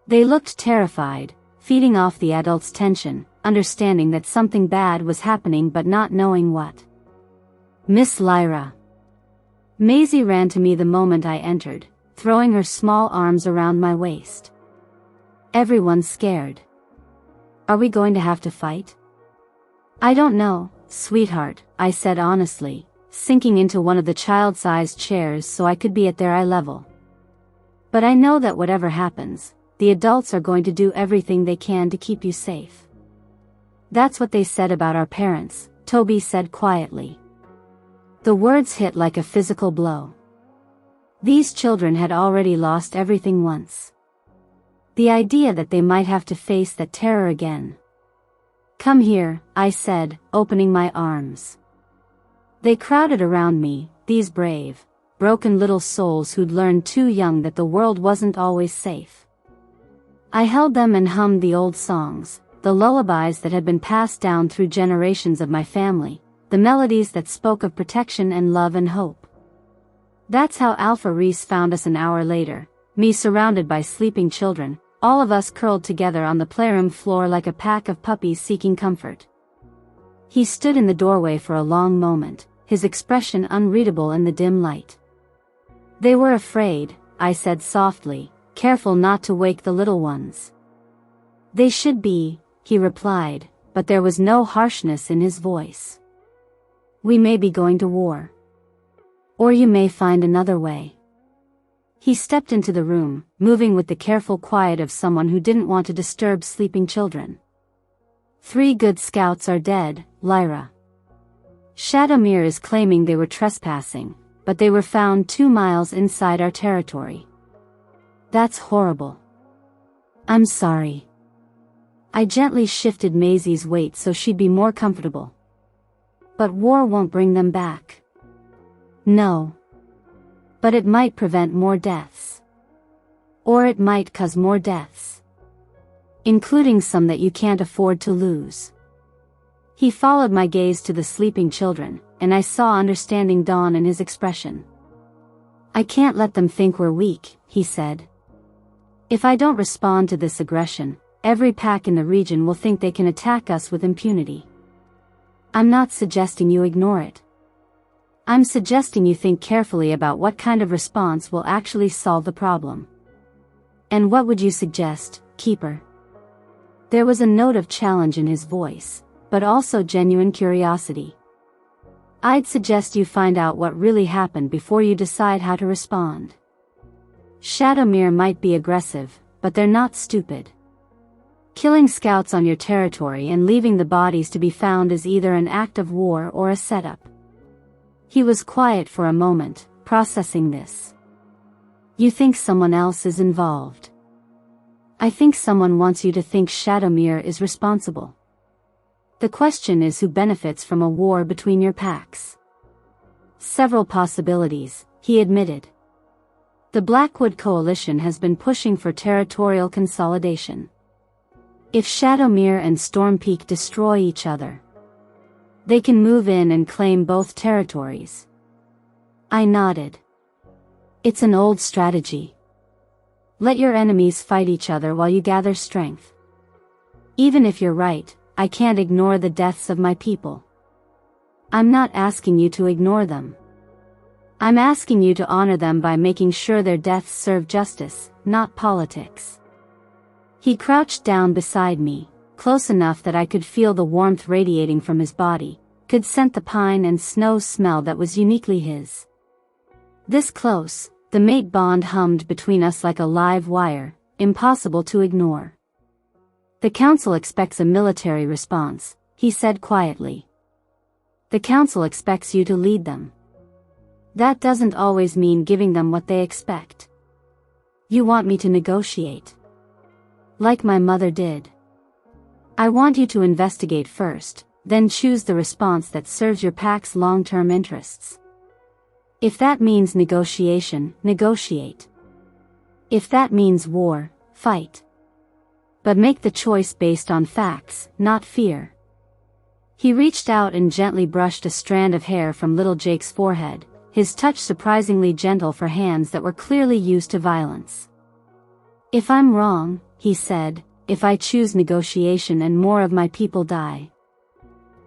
They looked terrified, feeding off the adults' tension, understanding that something bad was happening but not knowing what. Miss Lyra. Maisie ran to me the moment I entered, throwing her small arms around my waist. Everyone's scared. Are we going to have to fight? I don't know, sweetheart, I said honestly, sinking into one of the child-sized chairs so I could be at their eye level. But I know that whatever happens, the adults are going to do everything they can to keep you safe. That's what they said about our parents, Toby said quietly. The words hit like a physical blow. These children had already lost everything once. The idea that they might have to face that terror again. Come here, I said, opening my arms. They crowded around me, these brave, broken little souls who'd learned too young that the world wasn't always safe. I held them and hummed the old songs, the lullabies that had been passed down through generations of my family, the melodies that spoke of protection and love and hope. That's how Alpha Rhys found us an hour later, me surrounded by sleeping children, all of us curled together on the playroom floor like a pack of puppies seeking comfort. He stood in the doorway for a long moment, his expression unreadable in the dim light. They were afraid, I said softly, careful not to wake the little ones. They should be, he replied, but there was no harshness in his voice. We may be going to war. Or you may find another way. He stepped into the room, moving with the careful quiet of someone who didn't want to disturb sleeping children. 3 good scouts are dead, Lyra. Shadowmere is claiming they were trespassing, but they were found 2 miles inside our territory. That's horrible. I'm sorry. I gently shifted Maisie's weight so she'd be more comfortable. But war won't bring them back. No. But it might prevent more deaths. Or it might cause more deaths. Including some that you can't afford to lose. He followed my gaze to the sleeping children, and I saw understanding dawn in his expression. I can't let them think we're weak, he said. If I don't respond to this aggression, every pack in the region will think they can attack us with impunity. I'm not suggesting you ignore it. I'm suggesting you think carefully about what kind of response will actually solve the problem. And what would you suggest, Keeper? There was a note of challenge in his voice, but also genuine curiosity. I'd suggest you find out what really happened before you decide how to respond. Shadowmere might be aggressive, but they're not stupid. Killing scouts on your territory and leaving the bodies to be found is either an act of war or a setup. He was quiet for a moment, processing this. You think someone else is involved? I think someone wants you to think Shadowmere is responsible. The question is who benefits from a war between your packs. Several possibilities, he admitted. The Blackwood Coalition has been pushing for territorial consolidation. If Shadowmere and Storm Peak destroy each other, they can move in and claim both territories. I nodded. It's an old strategy. Let your enemies fight each other while you gather strength. Even if you're right, I can't ignore the deaths of my people. I'm not asking you to ignore them. I'm asking you to honor them by making sure their deaths serve justice, not politics. He crouched down beside me, close enough that I could feel the warmth radiating from his body, could scent the pine and snow smell that was uniquely his. This close, the mate bond hummed between us like a live wire, impossible to ignore. The Council expects a military response, he said quietly. The Council expects you to lead them. That doesn't always mean giving them what they expect. You want me to negotiate. Like my mother did. I want you to investigate first, then choose the response that serves your pack's long-term interests. If that means negotiation, negotiate. If that means war, fight. But make the choice based on facts, not fear. He reached out and gently brushed a strand of hair from little Jake's forehead, his touch surprisingly gentle for hands that were clearly used to violence. If I'm wrong, he said, if I choose negotiation and more of my people die,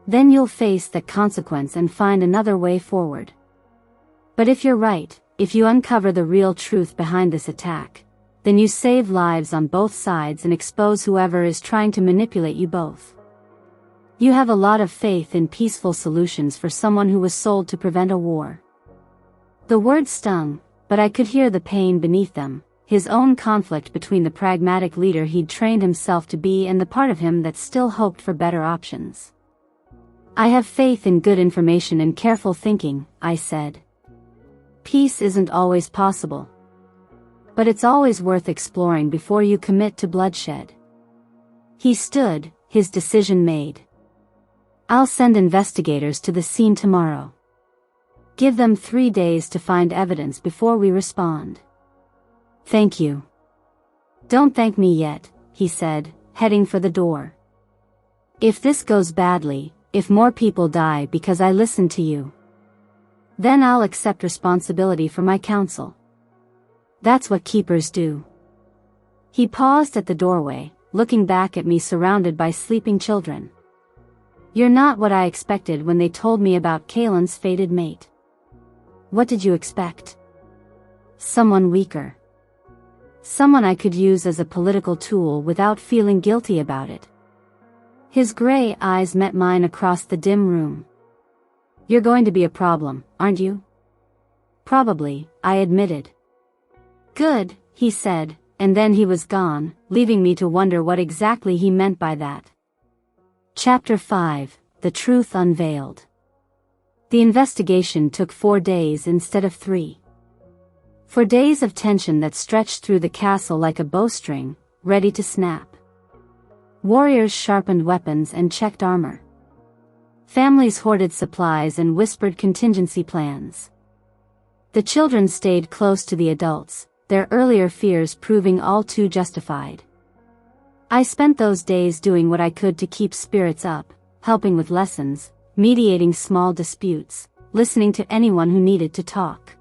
then you'll face that consequence and find another way forward. But if you're right, if you uncover the real truth behind this attack, then you save lives on both sides and expose whoever is trying to manipulate you both. You have a lot of faith in peaceful solutions for someone who was sold to prevent a war. The words stung, but I could hear the pain beneath them. His own conflict between the pragmatic leader he'd trained himself to be and the part of him that still hoped for better options. I have faith in good information and careful thinking, I said. Peace isn't always possible. But it's always worth exploring before you commit to bloodshed. He stood, his decision made. I'll send investigators to the scene tomorrow. Give them 3 days to find evidence before we respond. Thank you. Don't thank me yet, he said, heading for the door. If this goes badly, if more people die because I listened to you, then I'll accept responsibility for my counsel. That's what keepers do. He paused at the doorway, looking back at me surrounded by sleeping children. You're not what I expected when they told me about Kaelin's fated mate. What did you expect? Someone weaker. Someone I could use as a political tool without feeling guilty about it. His gray eyes met mine across the dim room. You're going to be a problem, aren't you? Probably, I admitted. Good, he said, and then he was gone, leaving me to wonder what exactly he meant by that. Chapter 5, The Truth Unveiled. The investigation took 4 days instead of 3. 4 days of tension that stretched through the castle like a bowstring, ready to snap. Warriors sharpened weapons and checked armor. Families hoarded supplies and whispered contingency plans. The children stayed close to the adults, their earlier fears proving all too justified. I spent those days doing what I could to keep spirits up, helping with lessons, mediating small disputes, listening to anyone who needed to talk.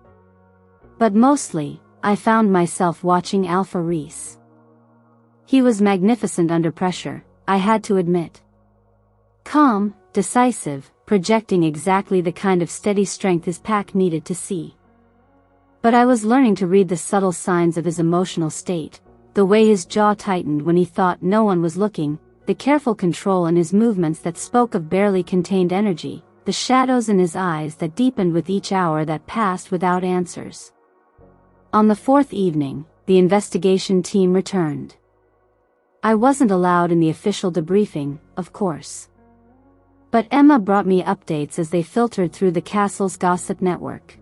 But mostly, I found myself watching Alpha Rhys. He was magnificent under pressure, I had to admit. Calm, decisive, projecting exactly the kind of steady strength his pack needed to see. But I was learning to read the subtle signs of his emotional state, the way his jaw tightened when he thought no one was looking, the careful control in his movements that spoke of barely contained energy, the shadows in his eyes that deepened with each hour that passed without answers. On the 4th evening, the investigation team returned. I wasn't allowed in the official debriefing, of course. But Emma brought me updates as they filtered through the castle's gossip network.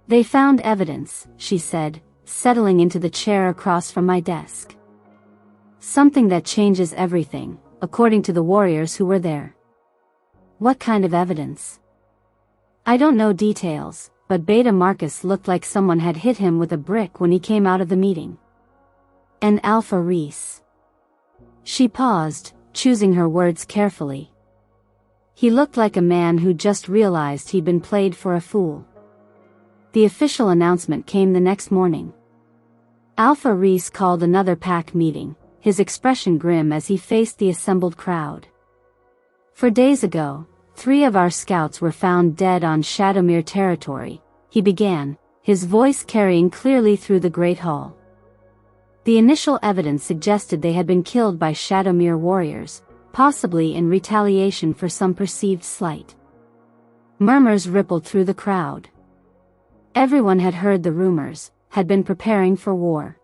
They found evidence, she said, settling into the chair across from my desk. Something that changes everything, according to the warriors who were there. What kind of evidence? I don't know details, but Beta Marcus looked like someone had hit him with a brick when he came out of the meeting. And Alpha Rhys. She paused, choosing her words carefully. He looked like a man who just realized he'd been played for a fool. The official announcement came the next morning. Alpha Rhys called another pack meeting, his expression grim as he faced the assembled crowd. 4 days ago, 3 of our scouts were found dead on Shadowmere territory, he began, his voice carrying clearly through the Great Hall. The initial evidence suggested they had been killed by Shadowmere warriors, possibly in retaliation for some perceived slight. Murmurs rippled through the crowd. Everyone had heard the rumors, had been preparing for war.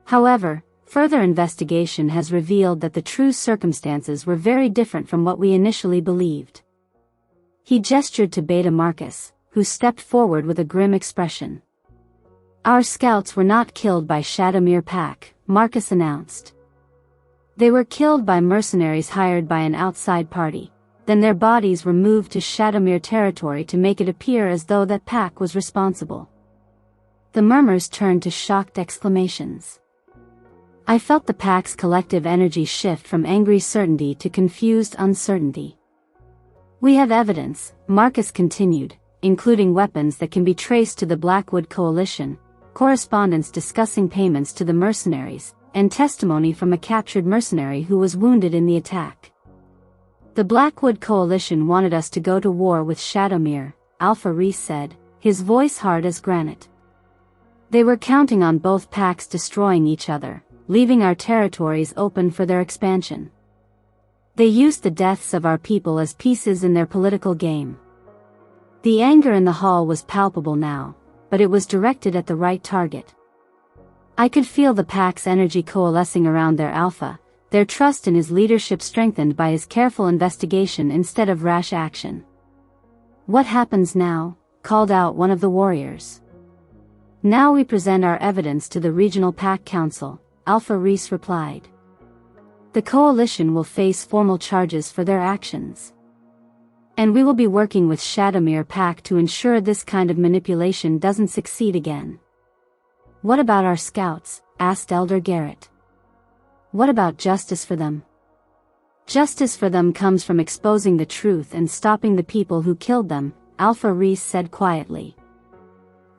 However, further investigation has revealed that the true circumstances were very different from what we initially believed. He gestured to Beta Marcus, who stepped forward with a grim expression. Our scouts were not killed by Shadowmere pack, Marcus announced. They were killed by mercenaries hired by an outside party. Then their bodies were moved to Shadowmere territory to make it appear as though that pack was responsible. The murmurs turned to shocked exclamations. I felt the pack's collective energy shift from angry certainty to confused uncertainty. We have evidence, Marcus continued, including weapons that can be traced to the Blackwood Coalition, correspondence discussing payments to the mercenaries, and testimony from a captured mercenary who was wounded in the attack. The Blackwood Coalition wanted us to go to war with Shadowmere, Alpha Rhys said, his voice hard as granite. They were counting on both packs destroying each other, leaving our territories open for their expansion. They used the deaths of our people as pieces in their political game. The anger in the hall was palpable now, but it was directed at the right target. I could feel the pack's energy coalescing around their alpha, their trust in his leadership strengthened by his careful investigation instead of rash action. What happens now? Called out one of the warriors. Now we present our evidence to the regional pack council, Alpha Rhys replied. The coalition will face formal charges for their actions. And we will be working with Shadowmere pack to ensure this kind of manipulation doesn't succeed again. What about our scouts? Asked Elder Garrett. What about justice for them? Justice for them comes from exposing the truth and stopping the people who killed them, Alpha Rhys said quietly.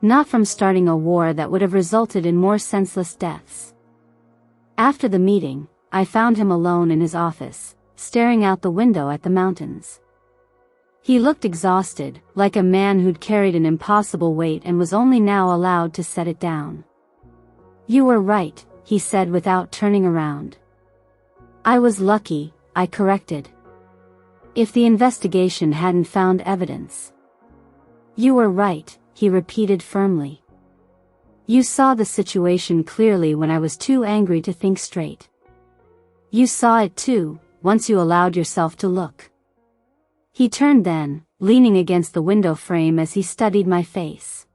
Not from starting a war that would have resulted in more senseless deaths. After the meeting, I found him alone in his office, staring out the window at the mountains. He looked exhausted, like a man who'd carried an impossible weight and was only now allowed to set it down. You were right, he said without turning around. I was lucky, I corrected. If the investigation hadn't found evidence. You were right, he repeated firmly. You saw the situation clearly when I was too angry to think straight. You saw it too, once you allowed yourself to look. He turned then, leaning against the window frame as he studied my face.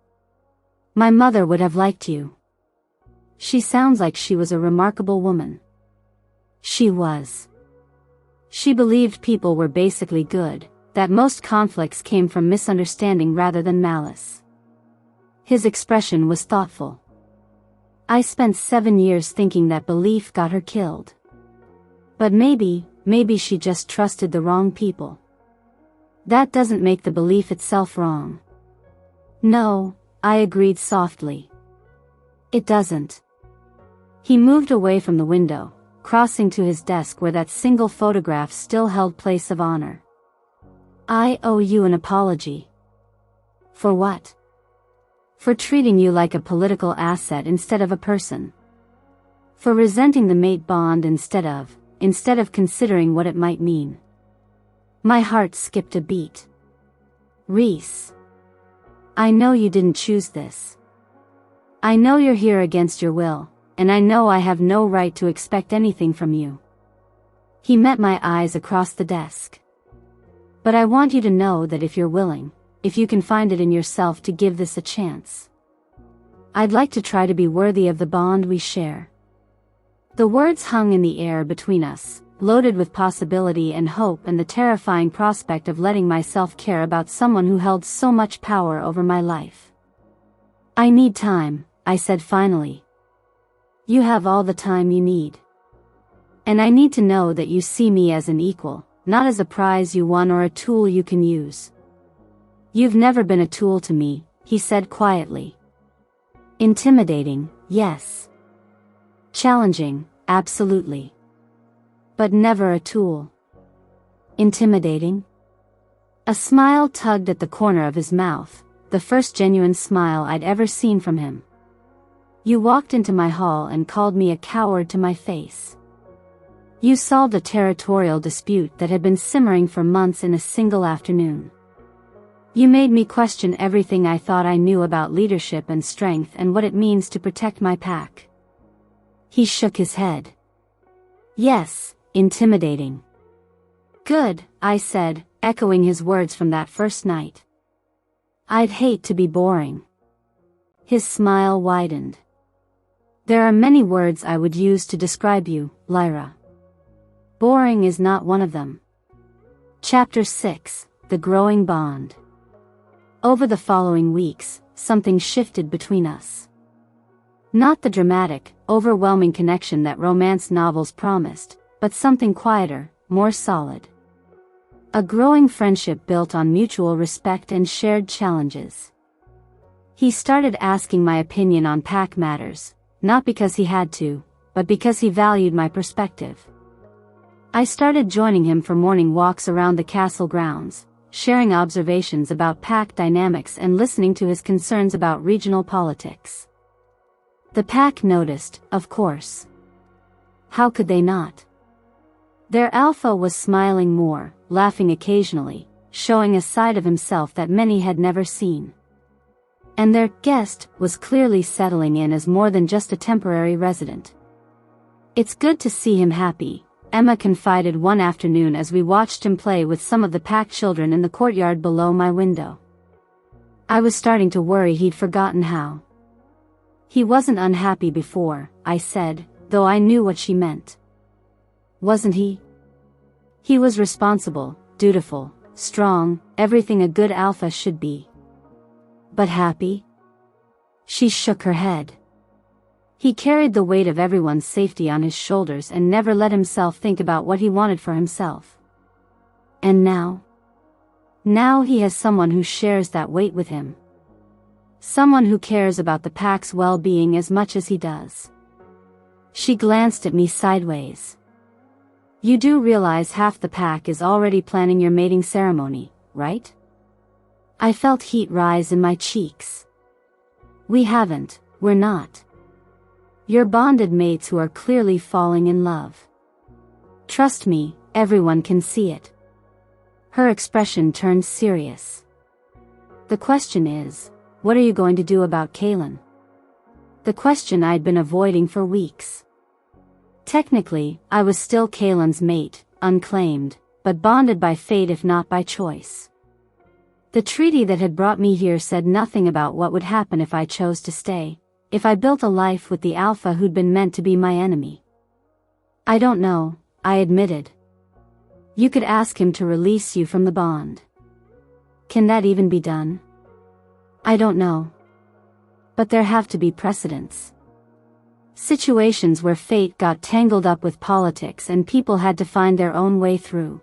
My mother would have liked you. She sounds like she was a remarkable woman. She was. She believed people were basically good, that most conflicts came from misunderstanding rather than malice. His expression was thoughtful. I spent 7 years thinking that belief got her killed. But maybe she just trusted the wrong people. That doesn't make the belief itself wrong. No, I agreed softly. It doesn't. He moved away from the window, crossing to his desk where that single photograph still held place of honor. I owe you an apology. For what? For treating you like a political asset instead of a person. For resenting the mate bond instead of considering what it might mean. My heart skipped a beat. Rhys. I know you didn't choose this. I know you're here against your will, and I know I have no right to expect anything from you. He met my eyes across the desk. But I want you to know that if you're willing, if you can find it in yourself to give this a chance. I'd like to try to be worthy of the bond we share. The words hung in the air between us, loaded with possibility and hope and the terrifying prospect of letting myself care about someone who held so much power over my life. I need time, I said finally. You have all the time you need. And I need to know that you see me as an equal, not as a prize you won or a tool you can use. You've never been a tool to me, he said quietly. Intimidating, yes. Challenging, absolutely. But never a tool. Intimidating? A smile tugged at the corner of his mouth, the first genuine smile I'd ever seen from him. You walked into my hall and called me a coward to my face. You solved a territorial dispute that had been simmering for months in a single afternoon. You made me question everything I thought I knew about leadership and strength and what it means to protect my pack. He shook his head. Yes, intimidating. Good, I said, echoing his words from that first night. I'd hate to be boring. His smile widened. There are many words I would use to describe you, Lyra. Boring is not one of them. Chapter 6, The Growing Bond. Over the following weeks, something shifted between us. Not the dramatic, overwhelming connection that romance novels promised, but something quieter, more solid. A growing friendship built on mutual respect and shared challenges. He started asking my opinion on pack matters, not because he had to, but because he valued my perspective. I started joining him for morning walks around the castle grounds, sharing observations about pack dynamics and listening to his concerns about regional politics. The pack noticed, of course. How could they not? Their alpha was smiling more, laughing occasionally, showing a side of himself that many had never seen. And their guest was clearly settling in as more than just a temporary resident. It's good to see him happy, Emma confided one afternoon as we watched him play with some of the pack children in the courtyard below my window. I was starting to worry he'd forgotten how. He wasn't unhappy before, I said, though I knew what she meant. Wasn't he? He was responsible, dutiful, strong, everything a good alpha should be. But happy? She shook her head. He carried the weight of everyone's safety on his shoulders and never let himself think about what he wanted for himself. And now? Now he has someone who shares that weight with him. Someone who cares about the pack's well-being as much as he does. She glanced at me sideways. You do realize half the pack is already planning your mating ceremony, right? I felt heat rise in my cheeks. We haven't, we're not. You're bonded mates who are clearly falling in love. Trust me, everyone can see it. Her expression turned serious. The question is, what are you going to do about Kaylin? The question I'd been avoiding for weeks. Technically, I was still Kaylin's mate, unclaimed, but bonded by fate if not by choice. The treaty that had brought me here said nothing about what would happen if I chose to stay, if I built a life with the Alpha who'd been meant to be my enemy. I don't know, I admitted. You could ask him to release you from the bond. Can that even be done? I don't know. But there have to be precedents. Situations where fate got tangled up with politics and people had to find their own way through.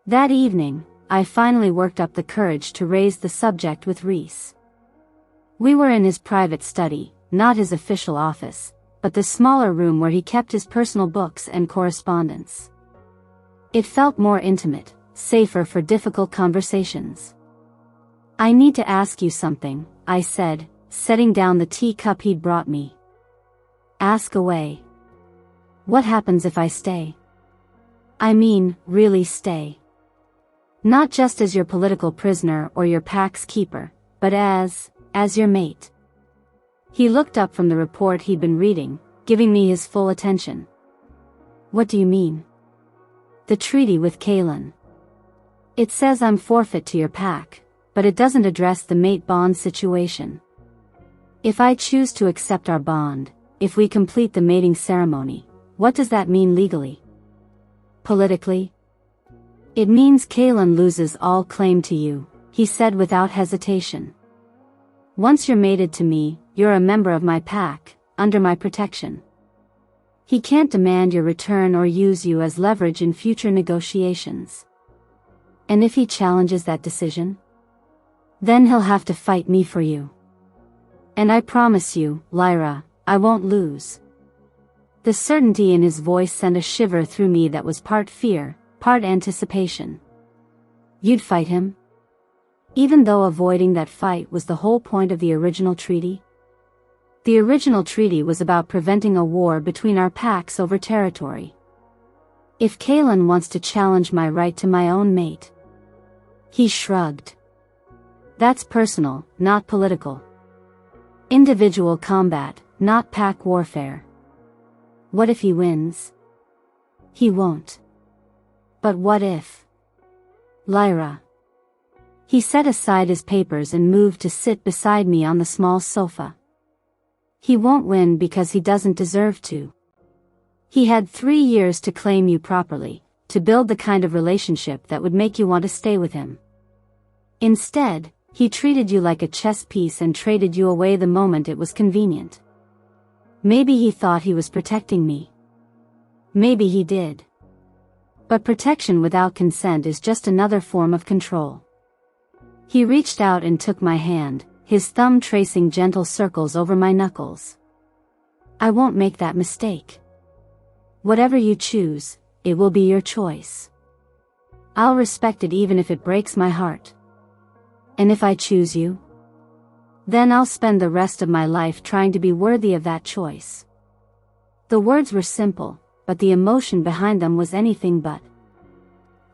That evening, I finally worked up the courage to raise the subject with Rhys. We were in his private study, not his official office, but the smaller room where he kept his personal books and correspondence. It felt more intimate, safer for difficult conversations. I need to ask you something, I said, setting down the teacup he'd brought me. Ask away. What happens if I stay? I mean, really stay. Not just as your political prisoner or your pack's keeper, but as your mate. He looked up from the report he'd been reading, giving me his full attention. What do you mean? The treaty with Kaylin. It says I'm forfeit to your pack, but it doesn't address the mate bond situation. If I choose to accept our bond, if we complete the mating ceremony, what does that mean legally? Politically? It means Kaylin loses all claim to you, he said without hesitation. Once you're mated to me, you're a member of my pack, under my protection. He can't demand your return or use you as leverage in future negotiations. And if he challenges that decision? Then he'll have to fight me for you. And I promise you, Lyra, I won't lose. The certainty in his voice sent a shiver through me that was part fear, part anticipation. You'd fight him? Even though avoiding that fight was the whole point of the original treaty? The original treaty was about preventing a war between our packs over territory. If Kaylin wants to challenge my right to my own mate. He shrugged. That's personal, not political. Individual combat, not pack warfare. What if he wins? He won't. But what if? Lyra. He set aside his papers and moved to sit beside me on the small sofa. He won't win because he doesn't deserve to. He had 3 years to claim you properly, to build the kind of relationship that would make you want to stay with him. Instead, he treated you like a chess piece and traded you away the moment it was convenient. Maybe he thought he was protecting me. Maybe he did. But protection without consent is just another form of control. He reached out and took my hand, his thumb tracing gentle circles over my knuckles. I won't make that mistake. Whatever you choose, it will be your choice. I'll respect it even if it breaks my heart. And if I choose you? Then I'll spend the rest of my life trying to be worthy of that choice. The words were simple, but the emotion behind them was anything but.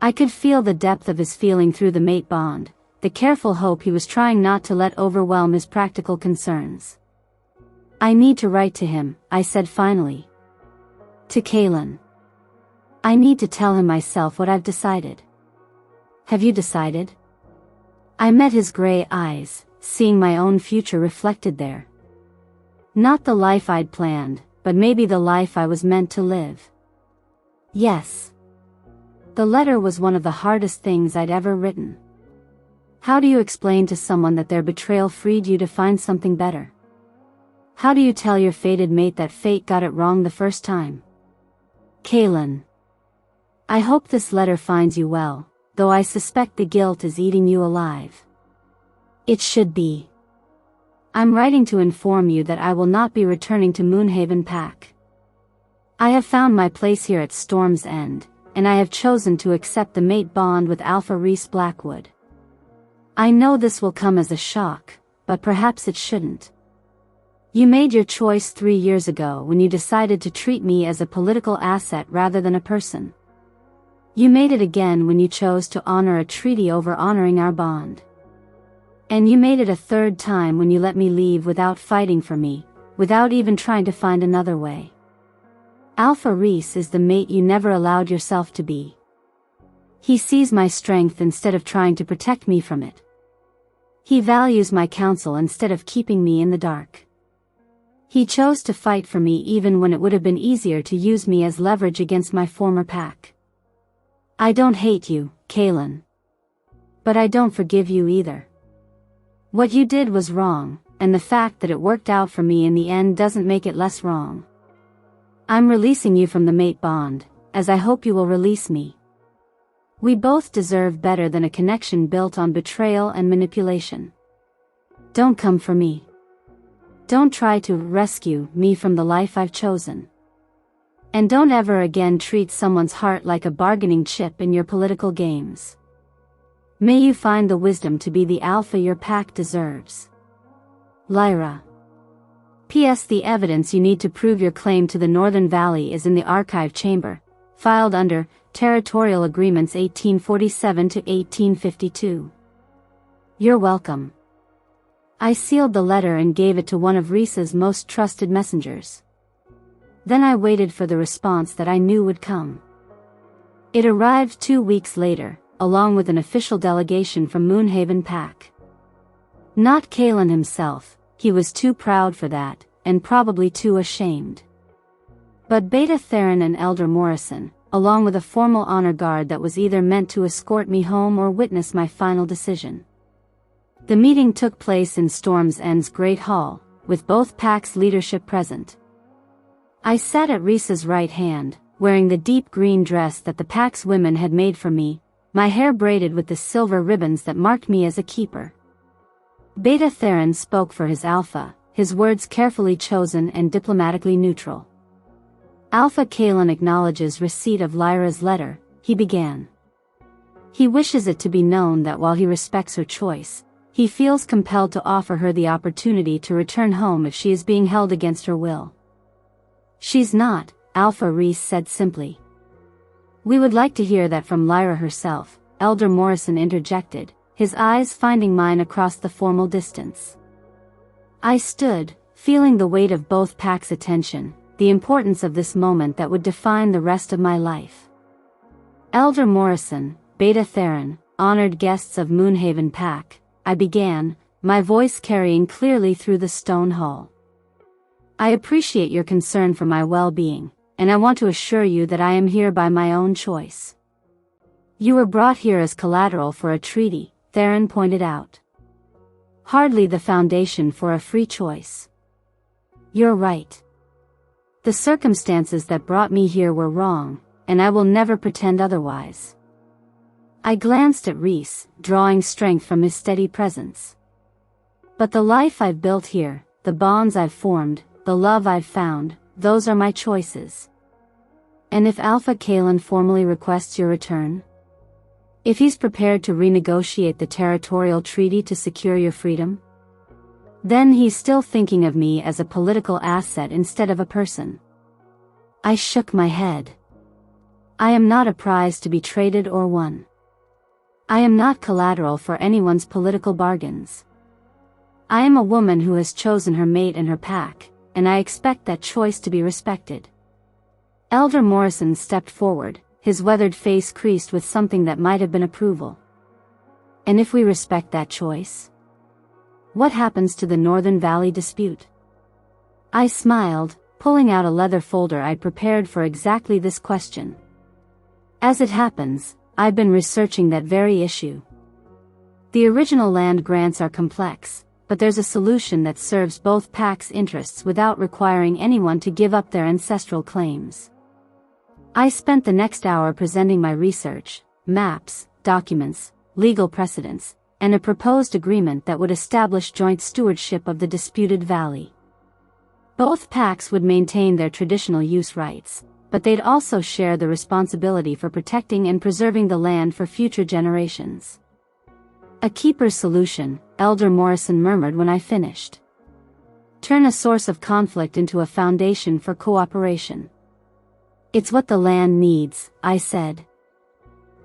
I could feel the depth of his feeling through the mate bond, the careful hope he was trying not to let overwhelm his practical concerns. I need to write to him, I said finally. To Kaylin. I need to tell him myself what I've decided. Have you decided? I met his gray eyes, seeing my own future reflected there. Not the life I'd planned, but maybe the life I was meant to live. Yes. The letter was one of the hardest things I'd ever written. How do you explain to someone that their betrayal freed you to find something better? How do you tell your fated mate that fate got it wrong the first time? Kaylin. I hope this letter finds you well, though I suspect the guilt is eating you alive. It should be. I'm writing to inform you that I will not be returning to Moonhaven Pack. I have found my place here at Storm's End, and I have chosen to accept the mate bond with Alpha Rhys Blackwood. I know this will come as a shock, but perhaps it shouldn't. You made your choice 3 years ago when you decided to treat me as a political asset rather than a person. You made it again when you chose to honor a treaty over honoring our bond. And you made it a third time when you let me leave without fighting for me, without even trying to find another way. Alpha Rhys is the mate you never allowed yourself to be. He sees my strength instead of trying to protect me from it. He values my counsel instead of keeping me in the dark. He chose to fight for me even when it would have been easier to use me as leverage against my former pack. I don't hate you, Kaylin. But I don't forgive you either. What you did was wrong, and the fact that it worked out for me in the end doesn't make it less wrong. I'm releasing you from the mate bond, as I hope you will release me. We both deserve better than a connection built on betrayal and manipulation. Don't come for me. Don't try to rescue me from the life I've chosen. And don't ever again treat someone's heart like a bargaining chip in your political games. May you find the wisdom to be the alpha your pack deserves. Lyra. P.S. The evidence you need to prove your claim to the Northern Valley is in the archive chamber, filed under Territorial Agreements 1847 to 1852. You're welcome. I sealed the letter and gave it to one of Rhys's most trusted messengers. Then I waited for the response that I knew would come. It arrived 2 weeks later, along with an official delegation from Moonhaven Pack. Not Kaylin himself, he was too proud for that, and probably too ashamed. But Beta Theron and Elder Morrison, along with a formal honor guard that was either meant to escort me home or witness my final decision. The meeting took place in Storm's End's Great Hall, with both packs' leadership present. I sat at Rhys's right hand, wearing the deep green dress that the pack's women had made for me, my hair braided with the silver ribbons that marked me as a keeper. Beta Theron spoke for his alpha, his words carefully chosen and diplomatically neutral. Alpha Kaylin acknowledges receipt of Lyra's letter, he began. He wishes it to be known that while he respects her choice, he feels compelled to offer her the opportunity to return home if she is being held against her will. She's not, Alpha Rhys said simply. We would like to hear that from Lyra herself, Elder Morrison interjected, his eyes finding mine across the formal distance. I stood, feeling the weight of both packs' attention, the importance of this moment that would define the rest of my life. Elder Morrison, Beta Theron, honored guests of Moonhaven Pack, I began, my voice carrying clearly through the stone hall. I appreciate your concern for my well-being, and I want to assure you that I am here by my own choice. You were brought here as collateral for a treaty, Theron pointed out. Hardly the foundation for a free choice. You're right. The circumstances that brought me here were wrong, and I will never pretend otherwise. I glanced at Rhys, drawing strength from his steady presence. But the life I've built here, the bonds I've formed, the love I've found, those are my choices. And if Alpha Kaylin formally requests your return? If he's prepared to renegotiate the territorial treaty to secure your freedom? Then he's still thinking of me as a political asset instead of a person. I shook my head. I am not a prize to be traded or won. I am not collateral for anyone's political bargains. I am a woman who has chosen her mate and her pack, and I expect that choice to be respected. Elder Morrison stepped forward, his weathered face creased with something that might have been approval. And if we respect that choice? What happens to the Northern Valley dispute? I smiled, pulling out a leather folder I'd prepared for exactly this question. As it happens, I've been researching that very issue. The original land grants are complex, but there's a solution that serves both packs' interests without requiring anyone to give up their ancestral claims. I spent the next hour presenting my research, maps, documents, legal precedents, and a proposed agreement that would establish joint stewardship of the disputed valley. Both packs would maintain their traditional use rights, but they'd also share the responsibility for protecting and preserving the land for future generations. A keeper's solution, Elder Morrison murmured when I finished. Turn a source of conflict into a foundation for cooperation. It's what the land needs, I said.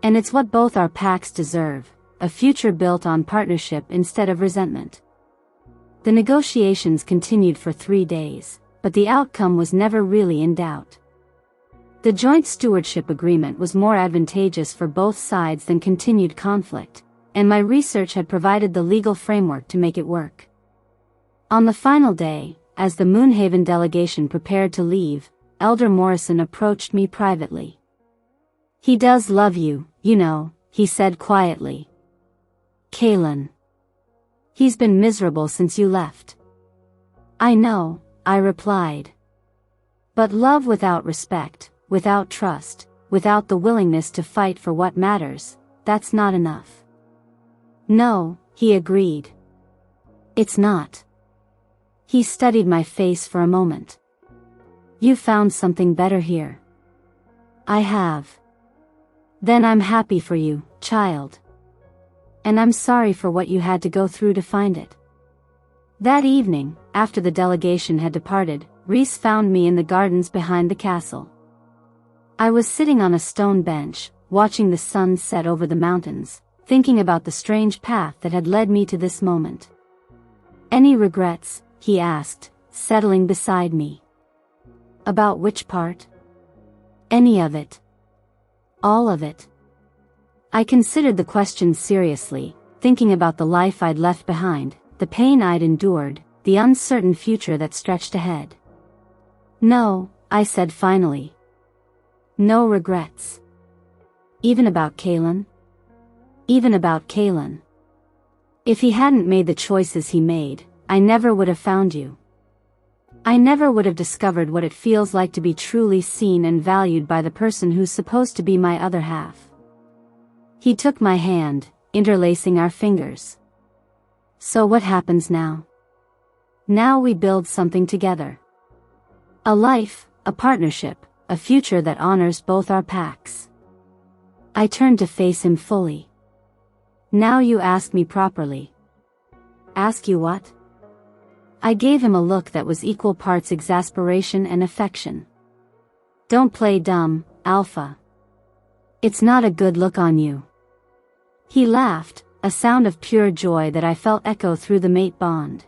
And it's what both our packs deserve, a future built on partnership instead of resentment. The negotiations continued for 3 days, but the outcome was never really in doubt. The joint stewardship agreement was more advantageous for both sides than continued conflict, and my research had provided the legal framework to make it work. On the final day, as the Moonhaven delegation prepared to leave, Elder Morrison approached me privately. "He does love you, you know," he said quietly. "Kaylin. He's been miserable since you left." "I know," I replied. "But love without respect, without trust, without the willingness to fight for what matters, that's not enough." "No," he agreed. "It's not." He studied my face for a moment. "You found something better here." "I have." "Then I'm happy for you, child. And I'm sorry for what you had to go through to find it." That evening, after the delegation had departed, Rhys found me in the gardens behind the castle. I was sitting on a stone bench, watching the sun set over the mountains, thinking about the strange path that had led me to this moment. "Any regrets?" he asked, settling beside me. "About which part?" "Any of it." "All of it." I considered the question seriously, thinking about the life I'd left behind, the pain I'd endured, the uncertain future that stretched ahead. "No," I said finally. "No regrets." "Even about Kaylin?" "Even about Kaylin. If he hadn't made the choices he made, I never would have found you. I never would have discovered what it feels like to be truly seen and valued by the person who's supposed to be my other half." He took my hand, interlacing our fingers. "So what happens now?" "Now we build something together. A life, a partnership, a future that honors both our packs." I turned to face him fully. "Now you ask me properly." "Ask you what?" I gave him a look that was equal parts exasperation and affection. "Don't play dumb, Alpha. It's not a good look on you." He laughed, a sound of pure joy that I felt echo through the mate bond.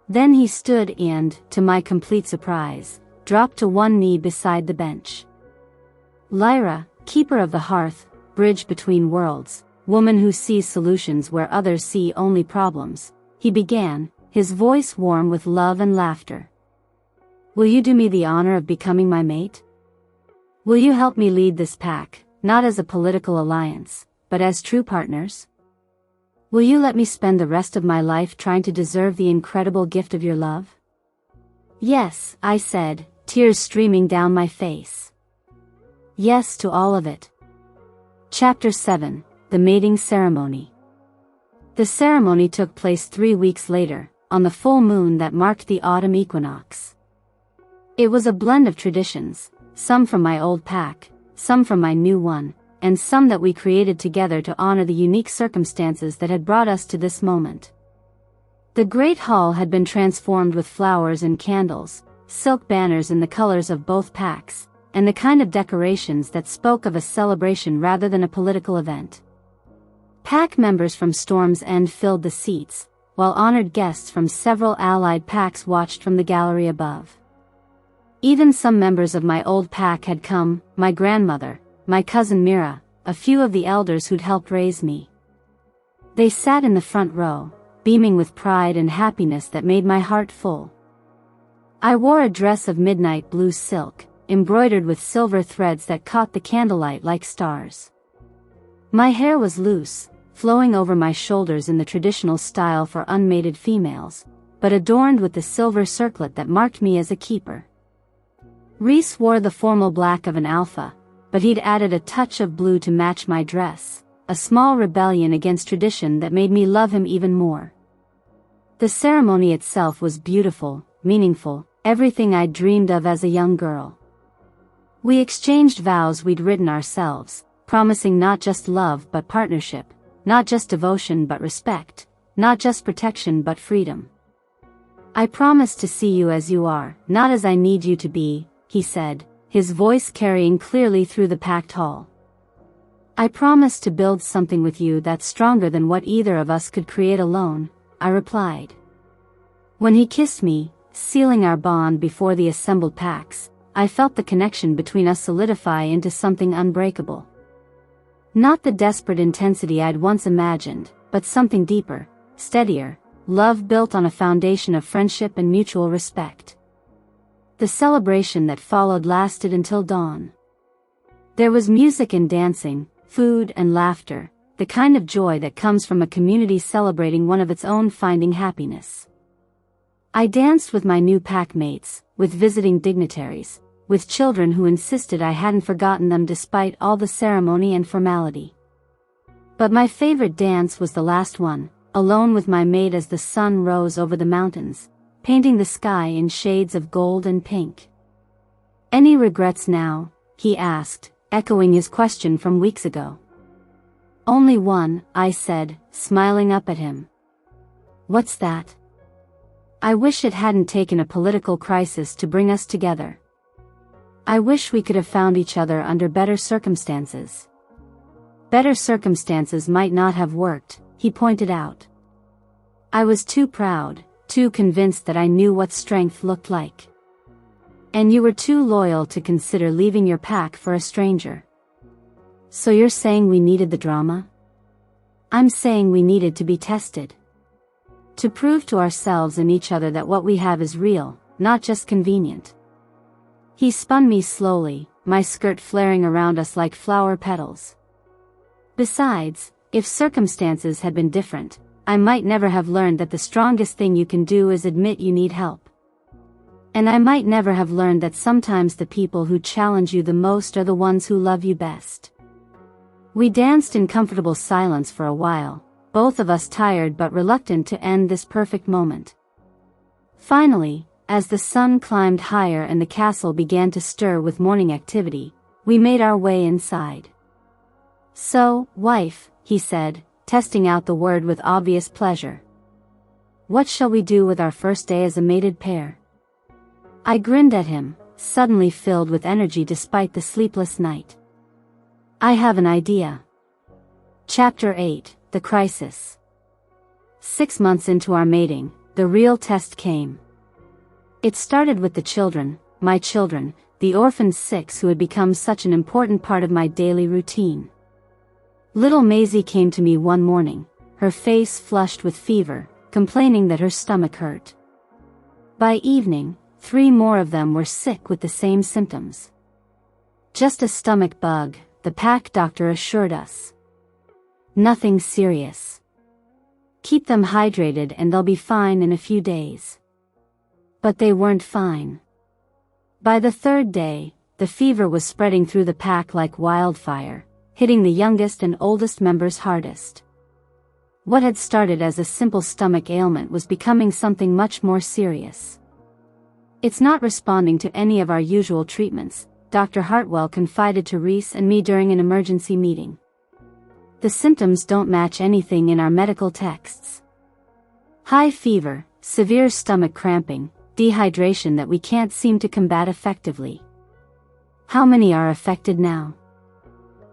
Then he stood and, to my complete surprise, dropped to one knee beside the bench. "Lyra, keeper of the Hearth, bridge between worlds, woman who sees solutions where others see only problems," he began, his voice warm with love and laughter. "Will you do me the honor of becoming my mate? Will you help me lead this pack, not as a political alliance, but as true partners? Will you let me spend the rest of my life trying to deserve the incredible gift of your love?" "Yes," I said, tears streaming down my face. "Yes to all of it." Chapter 7, The Mating Ceremony. The ceremony took place 3 weeks later, on the full moon that marked the autumn equinox. It was a blend of traditions, some from my old pack, some from my new one, and some that we created together to honor the unique circumstances that had brought us to this moment. The great hall had been transformed with flowers and candles, silk banners in the colors of both packs, and the kind of decorations that spoke of a celebration rather than a political event. Pack members from Storm's End filled the seats, while honored guests from several allied packs watched from the gallery above. Even some members of my old pack had come, my grandmother, my cousin Mira, a few of the elders who'd helped raise me. They sat in the front row, beaming with pride and happiness that made my heart full. I wore a dress of midnight blue silk, embroidered with silver threads that caught the candlelight like stars. My hair was loose, flowing over my shoulders in the traditional style for unmated females, but adorned with the silver circlet that marked me as a keeper. Rhys wore the formal black of an alpha, but he'd added a touch of blue to match my dress, a small rebellion against tradition that made me love him even more. The ceremony itself was beautiful, meaningful, everything I'd dreamed of as a young girl. We exchanged vows we'd written ourselves, promising not just love but partnership, not just devotion but respect, not just protection but freedom. "I promise to see you as you are, not as I need you to be," he said, his voice carrying clearly through the packed hall. "I promise to build something with you that's stronger than what either of us could create alone," I replied. When he kissed me, sealing our bond before the assembled packs, I felt the connection between us solidify into something unbreakable. Not the desperate intensity I'd once imagined, but something deeper, steadier, love built on a foundation of friendship and mutual respect. The celebration that followed lasted until dawn. There was music and dancing, food and laughter, the kind of joy that comes from a community celebrating one of its own finding happiness. I danced with my new pack mates, with visiting dignitaries, with children who insisted I hadn't forgotten them despite all the ceremony and formality. But my favorite dance was the last one, alone with my mate as the sun rose over the mountains, painting the sky in shades of gold and pink. "Any regrets now?" he asked, echoing his question from weeks ago. "Only one," I said, smiling up at him. "What's that?" "I wish it hadn't taken a political crisis to bring us together. I wish we could have found each other under better circumstances." "Better circumstances might not have worked," he pointed out. I was too proud, too convinced that I knew what strength looked like. "And you were too loyal to consider leaving your pack for a stranger." "So you're saying we needed the drama?" "I'm saying we needed to be tested. To prove to ourselves and each other that what we have is real, not just convenient." He spun me slowly, my skirt flaring around us like flower petals. "Besides, if circumstances had been different, I might never have learned that the strongest thing you can do is admit you need help. And I might never have learned that sometimes the people who challenge you the most are the ones who love you best." We danced in comfortable silence for a while, both of us tired but reluctant to end this perfect moment. Finally, as the sun climbed higher and the castle began to stir with morning activity, we made our way inside. "So, wife," he said, testing out the word with obvious pleasure. "What shall we do with our first day as a mated pair?" I grinned at him, suddenly filled with energy despite the sleepless night. "I have an idea." Chapter 8, The Crisis. 6 months into our mating, the real test came. It started with the children, my children, the orphaned 6 who had become such an important part of my daily routine. Little Maisie came to me one morning, her face flushed with fever, complaining that her stomach hurt. By evening, 3 more of them were sick with the same symptoms. "Just a stomach bug," the pack doctor assured us. "Nothing serious. Keep them hydrated and they'll be fine in a few days." But they weren't fine. By the 3rd day, the fever was spreading through the pack like wildfire, hitting the youngest and oldest members hardest. What had started as a simple stomach ailment was becoming something much more serious. "It's not responding to any of our usual treatments," Dr. Hartwell confided to Rhys and me during an emergency meeting. "The symptoms don't match anything in our medical texts. High fever, severe stomach cramping, dehydration that we can't seem to combat effectively." "How many are affected now?"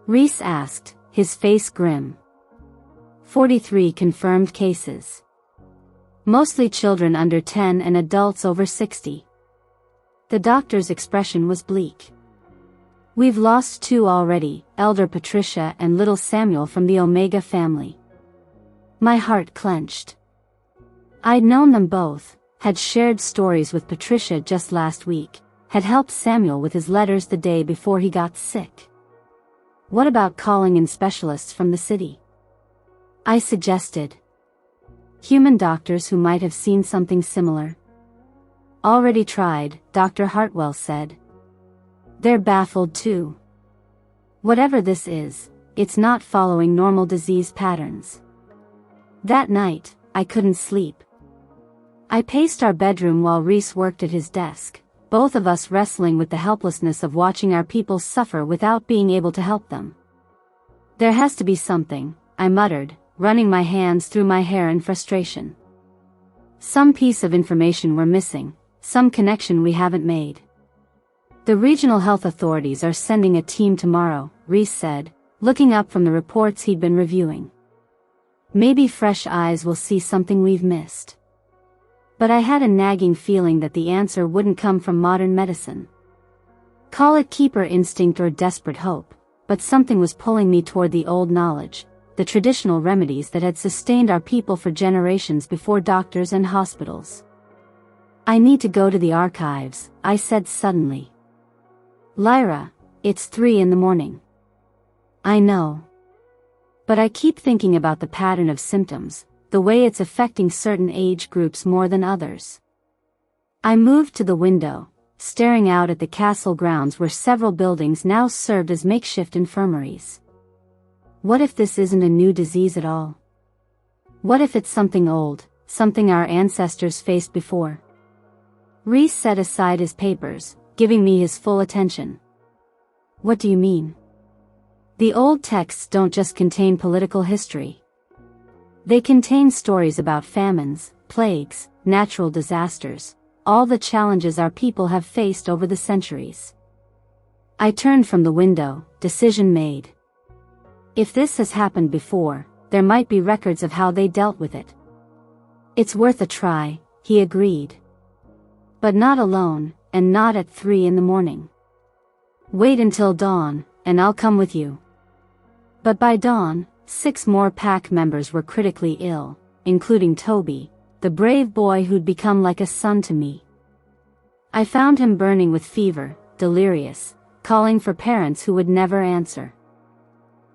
Rhys asked, his face grim. 43 confirmed cases. Mostly children under 10 and adults over 60. The doctor's expression was bleak. "We've lost 2 already, elder Patricia and little Samuel from the Omega family." My heart clenched. I'd known them both, had shared stories with Patricia just last week, had helped Samuel with his letters the day before he got sick. What about calling in specialists from the city? I suggested. Human doctors who might have seen something similar. Already tried, Dr. Hartwell said. They're baffled too. Whatever this is, it's not following normal disease patterns. That night, I couldn't sleep. I paced our bedroom while Rhys worked at his desk, both of us wrestling with the helplessness of watching our people suffer without being able to help them. There has to be something, I muttered, running my hands through my hair in frustration. Some piece of information we're missing, some connection we haven't made. The regional health authorities are sending a team tomorrow, Rhys said, looking up from the reports he'd been reviewing. Maybe fresh eyes will see something we've missed. But I had a nagging feeling that the answer wouldn't come from modern medicine. Call it keeper instinct or desperate hope, but something was pulling me toward the old knowledge, the traditional remedies that had sustained our people for generations before doctors and hospitals. I need to go to the archives, I said suddenly. Lyra, it's 3 a.m. I know. But I keep thinking about the pattern of symptoms, the way it's affecting certain age groups more than others. I moved to the window, staring out at the castle grounds where several buildings now served as makeshift infirmaries. What if this isn't a new disease at all? What if it's something old, something our ancestors faced before? Rhys set aside his papers, giving me his full attention. What do you mean? The old texts don't just contain political history. They contain stories about famines, plagues, natural disasters, all the challenges our people have faced over the centuries. I turned from the window, decision made. If this has happened before, there might be records of how they dealt with it. It's worth a try, he agreed. But not alone, and not at 3 a.m. Wait until dawn, and I'll come with you. But by dawn, 6 more pack members were critically ill, including Toby, the brave boy who'd become like a son to me. I found him burning with fever, delirious, calling for parents who would never answer.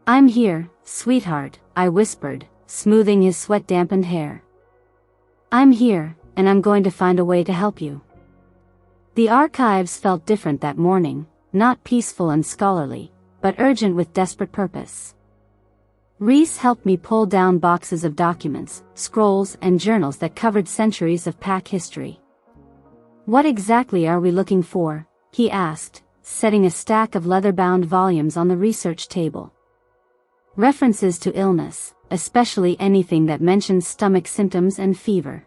I'm here, sweetheart, I whispered, smoothing his sweat-dampened hair. I'm here, and I'm going to find a way to help you. The archives felt different that morning, not peaceful and scholarly, but urgent with desperate purpose. Rhys helped me pull down boxes of documents, scrolls and journals that covered centuries of pack history. What exactly are we looking for? He asked, setting a stack of leather-bound volumes on the research table. References to illness, especially anything that mentions stomach symptoms and fever.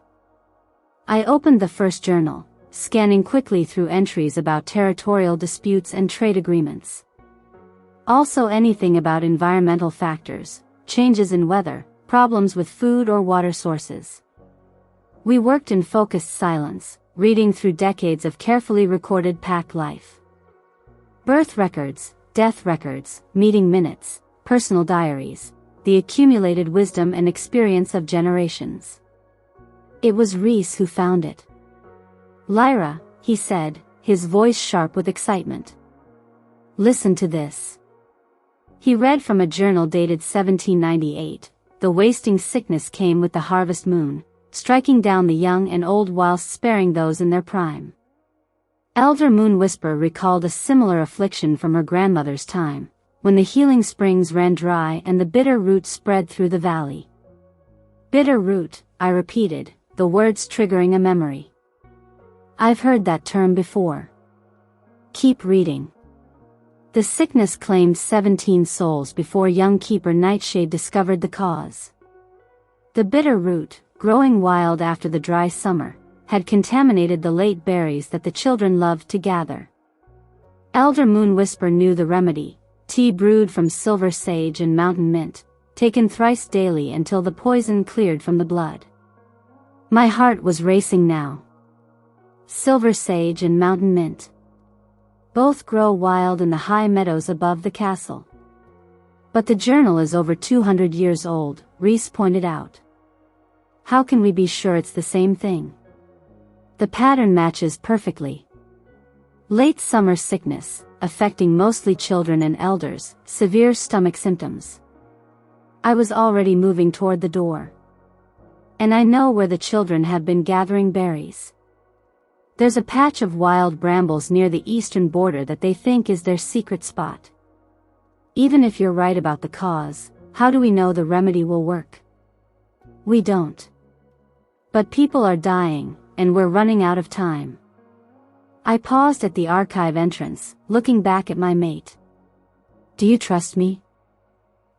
I opened the first journal, scanning quickly through entries about territorial disputes and trade agreements. Also anything about environmental factors, changes in weather, problems with food or water sources. We worked in focused silence, reading through decades of carefully recorded pack life. Birth records, death records, meeting minutes, personal diaries, the accumulated wisdom and experience of generations. It was Rhys who found it. Lyra, he said, his voice sharp with excitement. Listen to this. He read from a journal dated 1798, the wasting sickness came with the harvest moon, striking down the young and old whilst sparing those in their prime. Elder Moon Whisper recalled a similar affliction from her grandmother's time, when the healing springs ran dry and the bitter root spread through the valley. Bitter root, I repeated, the words triggering a memory. I've heard that term before. Keep reading. The sickness claimed 17 souls before young keeper Nightshade discovered the cause. The bitter root, growing wild after the dry summer, had contaminated the late berries that the children loved to gather. Elder Moon Whisper knew the remedy, tea brewed from silver sage and mountain mint, taken thrice daily until the poison cleared from the blood. My heart was racing now. Silver sage and mountain mint. Both grow wild in the high meadows above the castle. But the journal is over 200 years old, Rhys pointed out. How can we be sure it's the same thing? The pattern matches perfectly. Late summer sickness, affecting mostly children and elders, severe stomach symptoms. I was already moving toward the door. And I know where the children have been gathering berries. There's a patch of wild brambles near the eastern border that they think is their secret spot. Even if you're right about the cause, how do we know the remedy will work? We don't. But people are dying, and we're running out of time. I paused at the archive entrance, looking back at my mate. Do you trust me?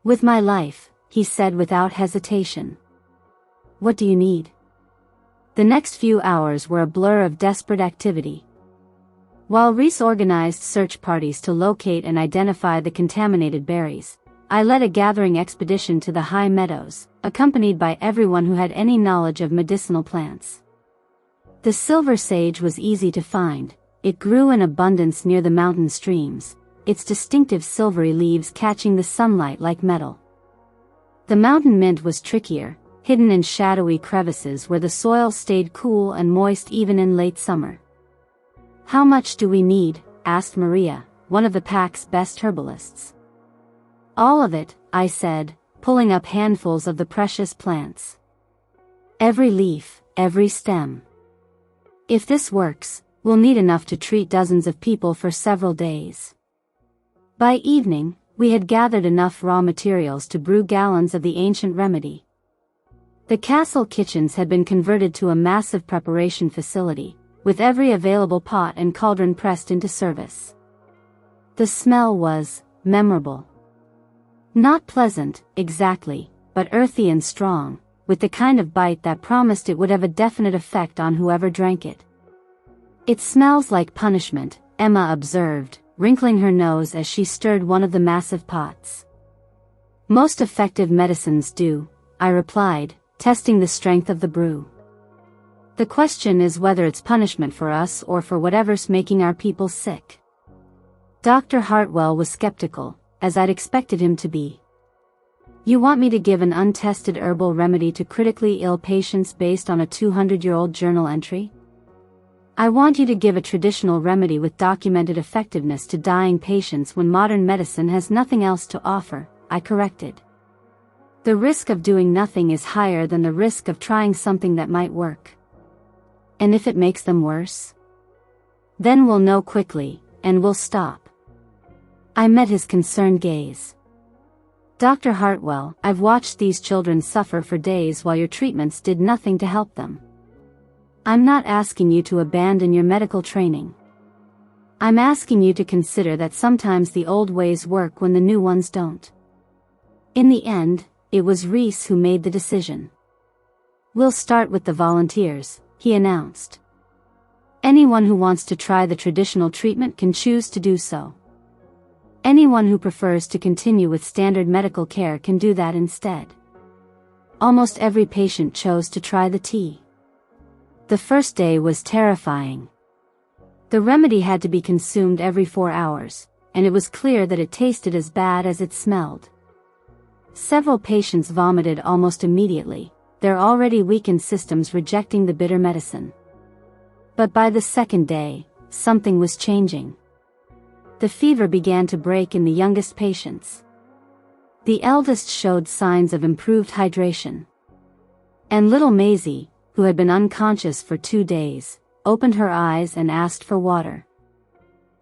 With my life, he said without hesitation. What do you need? The next few hours were a blur of desperate activity. While Rhys organized search parties to locate and identify the contaminated berries, I led a gathering expedition to the high meadows, accompanied by everyone who had any knowledge of medicinal plants. The silver sage was easy to find. It grew in abundance near the mountain streams, its distinctive silvery leaves catching the sunlight like metal. The mountain mint was trickier, hidden in shadowy crevices where the soil stayed cool and moist even in late summer. How much do we need? Asked Maria, one of the pack's best herbalists. All of it, I said, pulling up handfuls of the precious plants. Every leaf, every stem. If this works, we'll need enough to treat dozens of people for several days. By evening, we had gathered enough raw materials to brew gallons of the ancient remedy. The castle kitchens had been converted to a massive preparation facility, with every available pot and cauldron pressed into service. The smell was memorable. Not pleasant, exactly, but earthy and strong, with the kind of bite that promised it would have a definite effect on whoever drank it. It smells like punishment, Emma observed, wrinkling her nose as she stirred one of the massive pots. Most effective medicines do, I replied, testing the strength of the brew. The question is whether it's punishment for us or for whatever's making our people sick. Dr. Hartwell was skeptical, as I'd expected him to be. You want me to give an untested herbal remedy to critically ill patients based on a 200-year-old journal entry? I want you to give a traditional remedy with documented effectiveness to dying patients when modern medicine has nothing else to offer, I corrected. The risk of doing nothing is higher than the risk of trying something that might work. And if it makes them worse? Then we'll know quickly, and we'll stop. I met his concerned gaze. Dr. Hartwell, I've watched these children suffer for days while your treatments did nothing to help them. I'm not asking you to abandon your medical training. I'm asking you to consider that sometimes the old ways work when the new ones don't. In the end, it was Rhys who made the decision. We'll start with the volunteers, he announced. Anyone who wants to try the traditional treatment can choose to do so. Anyone who prefers to continue with standard medical care can do that instead. Almost every patient chose to try the tea. The first day was terrifying. The remedy had to be consumed every 4 hours, and it was clear that it tasted as bad as it smelled. Several patients vomited almost immediately, their already weakened systems rejecting the bitter medicine. But by the second day, something was changing. The fever began to break in the youngest patients. The eldest showed signs of improved hydration. And little Maisie, who had been unconscious for 2 days, opened her eyes and asked for water.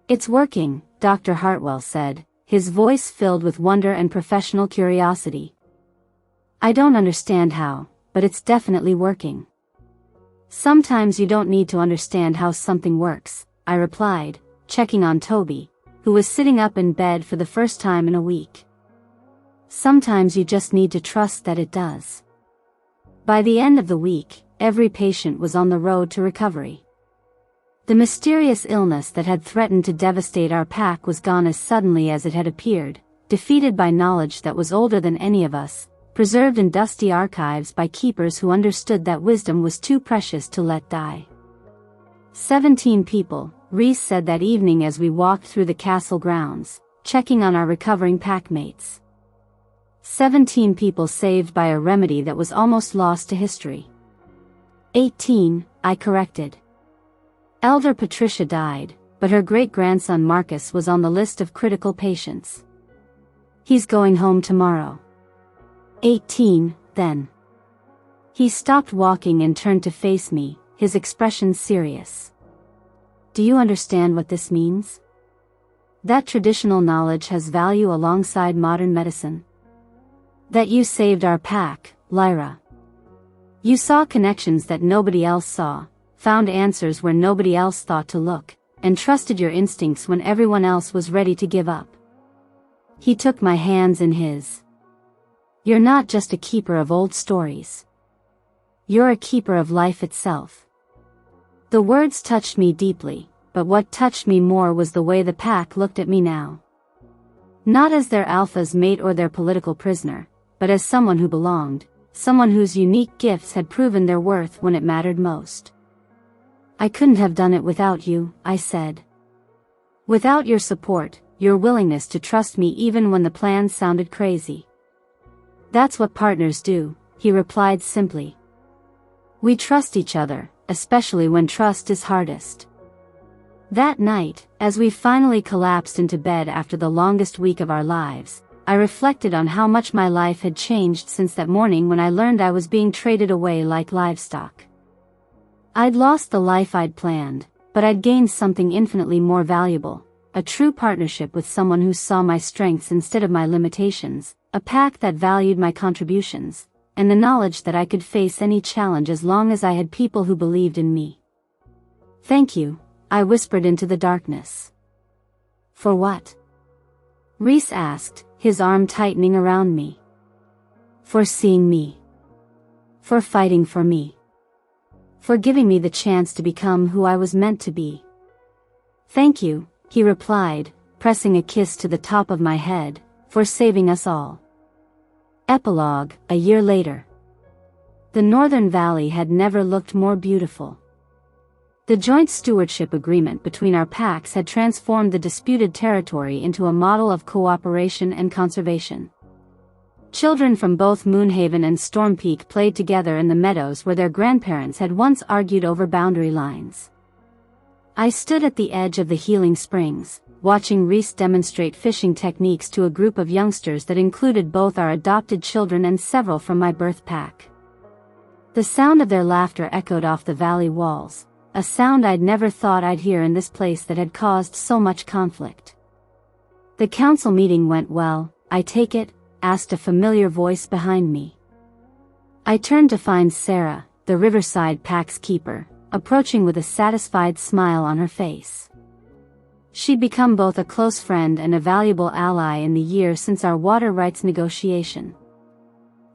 It's working, Dr. Hartwell said, his voice filled with wonder and professional curiosity. I don't understand how, but it's definitely working. Sometimes you don't need to understand how something works, I replied, checking on Toby, who was sitting up in bed for the first time in a week. Sometimes you just need to trust that it does. By the end of the week, every patient was on the road to recovery. The mysterious illness that had threatened to devastate our pack was gone as suddenly as it had appeared, defeated by knowledge that was older than any of us, preserved in dusty archives by keepers who understood that wisdom was too precious to let die. 17 people, Rhys said that evening as we walked through the castle grounds, checking on our recovering packmates. 17 people saved by a remedy that was almost lost to history. 18, I corrected. Elder Patricia died, but her great-grandson Marcus was on the list of critical patients. He's going home tomorrow. 18, then. He stopped walking and turned to face me, his expression serious. Do you understand what this means? That traditional knowledge has value alongside modern medicine. That you saved our pack, Lyra. You saw connections that nobody else saw, found answers where nobody else thought to look, and trusted your instincts when everyone else was ready to give up. He took my hands in his. You're not just a keeper of old stories. You're a keeper of life itself. The words touched me deeply, but what touched me more was the way the pack looked at me now. Not as their alpha's mate or their political prisoner, but as someone who belonged, someone whose unique gifts had proven their worth when it mattered most. I couldn't have done it without you, I said. Without your support, your willingness to trust me even when the plans sounded crazy. That's what partners do, he replied simply. We trust each other, especially when trust is hardest. That night, as we finally collapsed into bed after the longest week of our lives, I reflected on how much my life had changed since that morning when I learned I was being traded away like livestock. I'd lost the life I'd planned, but I'd gained something infinitely more valuable, a true partnership with someone who saw my strengths instead of my limitations, a pack that valued my contributions, and the knowledge that I could face any challenge as long as I had people who believed in me. Thank you, I whispered into the darkness. For what? Rhys asked, his arm tightening around me. For seeing me. For fighting for me. For giving me the chance to become who I was meant to be. Thank you, he replied, pressing a kiss to the top of my head, for saving us all. Epilogue, a year later. The Northern Valley had never looked more beautiful. The joint stewardship agreement between our packs had transformed the disputed territory into a model of cooperation and conservation. Children from both Moonhaven and Storm Peak played together in the meadows where their grandparents had once argued over boundary lines. I stood at the edge of the Healing Springs, watching Rhys demonstrate fishing techniques to a group of youngsters that included both our adopted children and several from my birth pack. The sound of their laughter echoed off the valley walls, a sound I'd never thought I'd hear in this place that had caused so much conflict. The council meeting went well, I take it? Asked a familiar voice behind me. I turned to find Sarah, the Riverside Pack's keeper, approaching with a satisfied smile on her face. She'd become both a close friend and a valuable ally in the year since our water rights negotiation.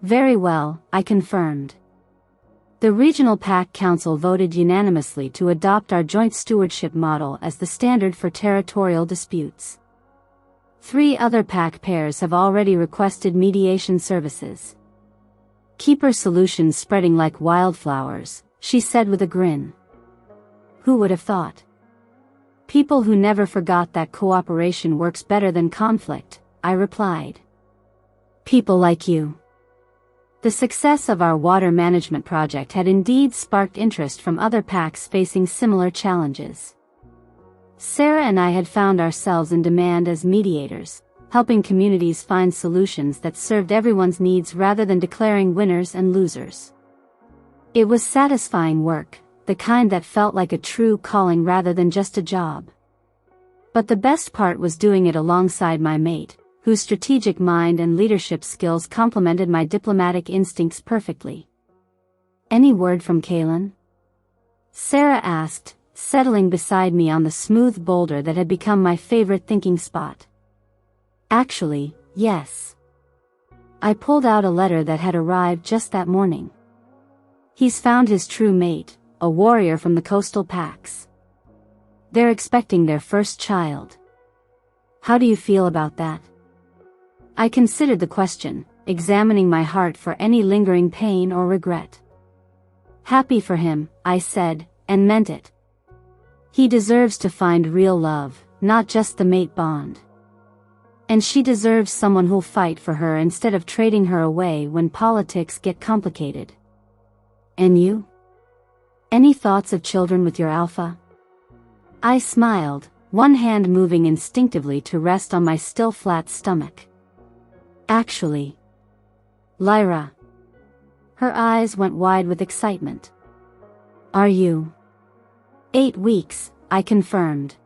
Very well, I confirmed. The Regional Pack Council voted unanimously to adopt our joint stewardship model as the standard for territorial disputes. 3 other pack pairs have already requested mediation services. Keeper solutions spreading like wildflowers, she said with a grin. Who would have thought? People who never forgot that cooperation works better than conflict, I replied. People like you. The success of our water management project had indeed sparked interest from other packs facing similar challenges. Sarah and I had found ourselves in demand as mediators, helping communities find solutions that served everyone's needs rather than declaring winners and losers. It was satisfying work, the kind that felt like a true calling rather than just a job. But the best part was doing it alongside my mate, whose strategic mind and leadership skills complemented my diplomatic instincts perfectly. Any word from Kaelin? Sarah asked, settling beside me on the smooth boulder that had become my favorite thinking spot. Actually, yes. I pulled out a letter that had arrived just that morning. He's found his true mate, a warrior from the coastal packs. They're expecting their first child. How do you feel about that? I considered the question, examining my heart for any lingering pain or regret. Happy for him, I said, and meant it. He deserves to find real love, not just the mate bond. And she deserves someone who'll fight for her instead of trading her away when politics get complicated. And you? Any thoughts of children with your alpha? I smiled, one hand moving instinctively to rest on my still flat stomach. Actually, Lyra. Her eyes went wide with excitement. Are you? 8 weeks, I confirmed.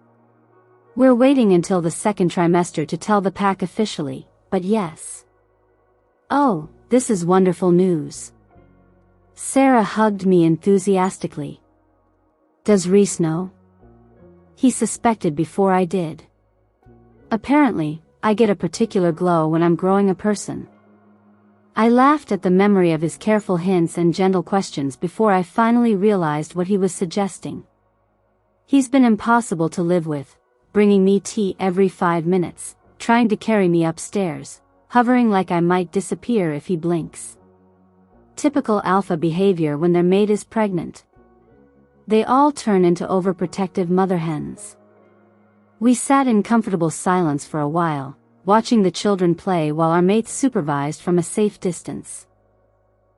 We're waiting until the second trimester to tell the pack officially, but yes. Oh, this is wonderful news. Sarah hugged me enthusiastically. Does Rhys know? He suspected before I did. Apparently, I get a particular glow when I'm growing a person. I laughed at the memory of his careful hints and gentle questions before I finally realized what he was suggesting. He's been impossible to live with, bringing me tea every 5 minutes, trying to carry me upstairs, hovering like I might disappear if he blinks. Typical alpha behavior when their mate is pregnant. They all turn into overprotective mother hens. We sat in comfortable silence for a while, watching the children play while our mates supervised from a safe distance.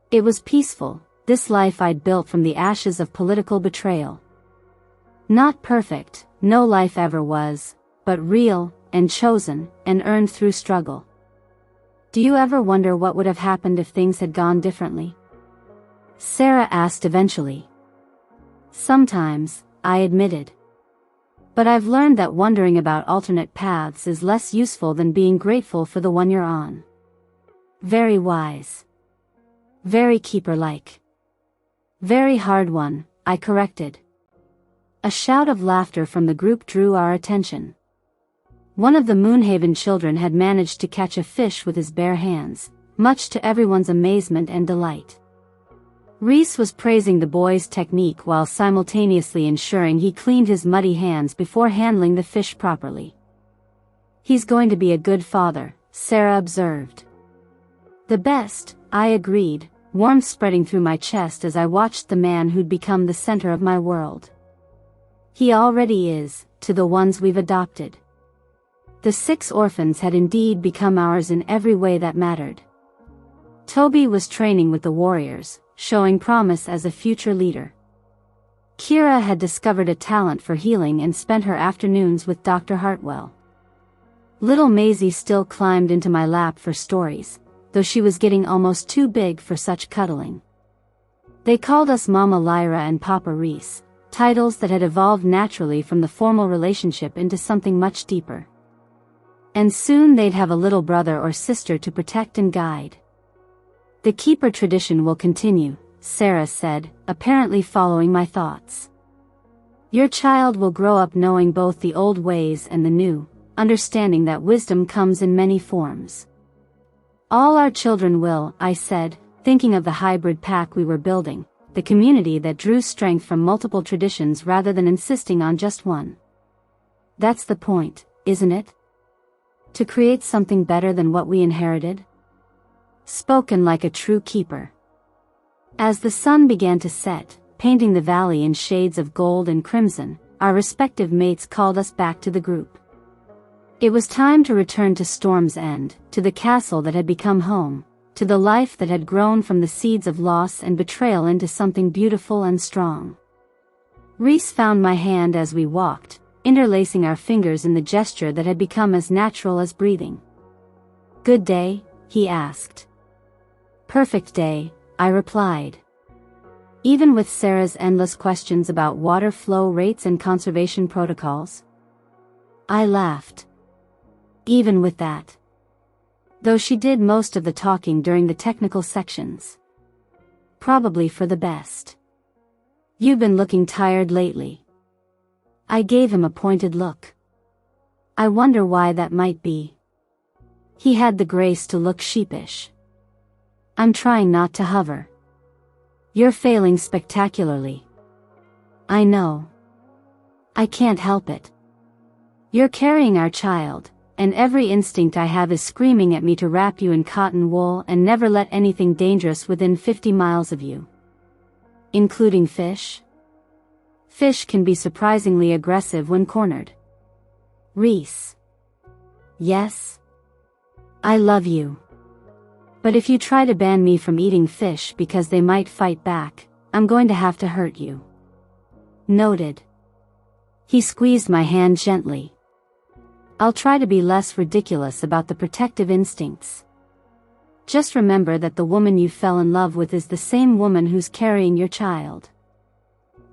It was peaceful, this life I'd built from the ashes of political betrayal. Not perfect, no life ever was, but real, and chosen, and earned through struggle. Do you ever wonder what would have happened if things had gone differently? Sarah asked eventually. Sometimes, I admitted. But I've learned that wondering about alternate paths is less useful than being grateful for the one you're on. Very wise. Very keeper-like. Very hard one, I corrected. A shout of laughter from the group drew our attention. One of the Moonhaven children had managed to catch a fish with his bare hands, much to everyone's amazement and delight. Rhys was praising the boy's technique while simultaneously ensuring he cleaned his muddy hands before handling the fish properly. He's going to be a good father, Sarah observed. The best, I agreed, warmth spreading through my chest as I watched the man who'd become the center of my world. He already is, to the ones we've adopted. The 6 orphans had indeed become ours in every way that mattered. Toby was training with the warriors, showing promise as a future leader. Kira had discovered a talent for healing and spent her afternoons with Dr. Hartwell. Little Maisie still climbed into my lap for stories, though she was getting almost too big for such cuddling. They called us Mama Lyra and Papa Rhys, titles that had evolved naturally from the formal relationship into something much deeper. And soon they'd have a little brother or sister to protect and guide. The keeper tradition will continue, Sarah said, apparently following my thoughts. Your child will grow up knowing both the old ways and the new, understanding that wisdom comes in many forms. All our children will, I said, thinking of the hybrid pack we were building, the community that drew strength from multiple traditions rather than insisting on just one. That's the point, isn't it? To create something better than what we inherited? Spoken like a true keeper. As the sun began to set, painting the valley in shades of gold and crimson, our respective mates called us back to the group. It was time to return to Storm's End, to the castle that had become home, to the life that had grown from the seeds of loss and betrayal into something beautiful and strong. Rhys found my hand as we walked, interlacing our fingers in the gesture that had become as natural as breathing. Good day, he asked. Perfect day, I replied. Even with Sarah's endless questions about water flow rates and conservation protocols? I laughed. Even with that. Though she did most of the talking during the technical sections. Probably for the best. You've been looking tired lately. I gave him a pointed look. I wonder why that might be. He had the grace to look sheepish. I'm trying not to hover. You're failing spectacularly. I know. I can't help it. You're carrying our child, and every instinct I have is screaming at me to wrap you in cotton wool and never let anything dangerous within 50 miles of you. Including fish? Fish can be surprisingly aggressive when cornered. Rhys. Yes? I love you. But if you try to ban me from eating fish because they might fight back, I'm going to have to hurt you. Noted. He squeezed my hand gently. I'll try to be less ridiculous about the protective instincts. just remember that the woman you fell in love with is the same woman who's carrying your child.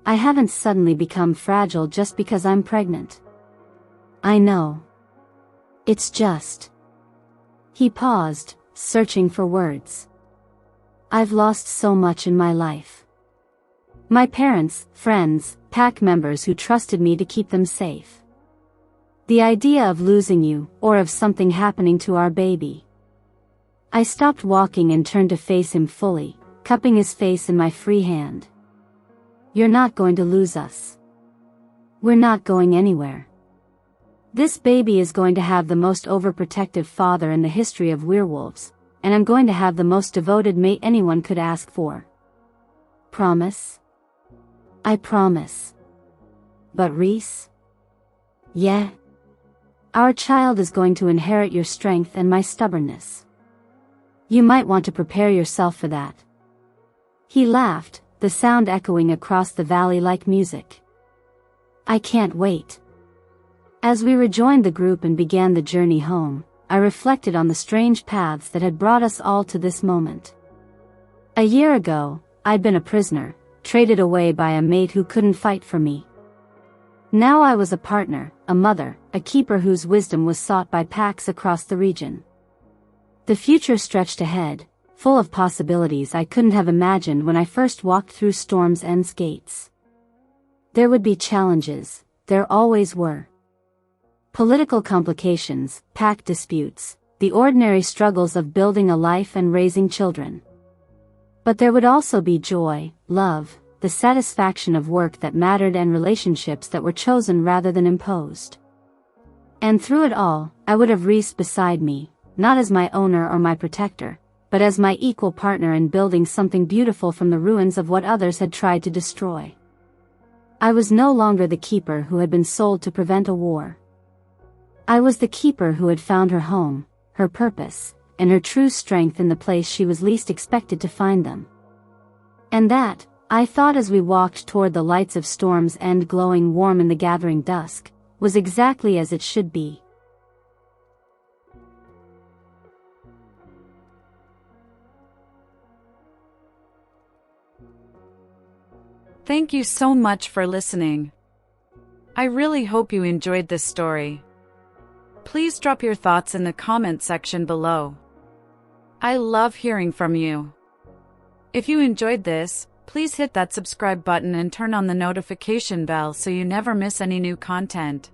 I haven't suddenly become fragile just because I'm pregnant. I know. It's just..." He paused, searching for words. "I've lost so much in my life. My parents, friends, pack members who trusted me to keep them safe. The idea of losing you, or of something happening to our baby." I stopped walking and turned to face him fully, cupping his face in my free hand. "You're not going to lose us. We're not going anywhere. This baby is going to have the most overprotective father in the history of werewolves, and I'm going to have the most devoted mate anyone could ask for. Promise?" "I promise." "But Rhys?" "Yeah. Our child is going to inherit your strength and my stubbornness. You might want to prepare yourself for that." He laughed, the sound echoing across the valley like music. "I can't wait." As we rejoined the group and began the journey home, I reflected on the strange paths that had brought us all to this moment. A year ago, I'd been a prisoner, traded away by a mate who couldn't fight for me. Now I was a partner, a mother, a keeper whose wisdom was sought by packs across the region. The future stretched ahead, full of possibilities I couldn't have imagined when I first walked through Storm's End's gates. There would be challenges, there always were. Political complications, pack disputes, the ordinary struggles of building a life and raising children. But there would also be joy, love, the satisfaction of work that mattered and relationships that were chosen rather than imposed. And through it all, I would have Rhys beside me, not as my owner or my protector, but as my equal partner in building something beautiful from the ruins of what others had tried to destroy. I was no longer the keeper who had been sold to prevent a war. I was the keeper who had found her home, her purpose, and her true strength in the place she was least expected to find them. And that, I thought as we walked toward the lights of Storm's End glowing warm in the gathering dusk, was exactly as it should be. Thank you so much for listening. I really hope you enjoyed this story. Please drop your thoughts in the comment section below. I love hearing from you. If you enjoyed this, please hit that subscribe button and turn on the notification bell so you never miss any new content.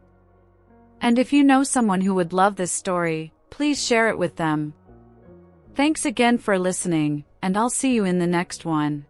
And if you know someone who would love this story, please share it with them. Thanks again for listening, and I'll see you in the next one.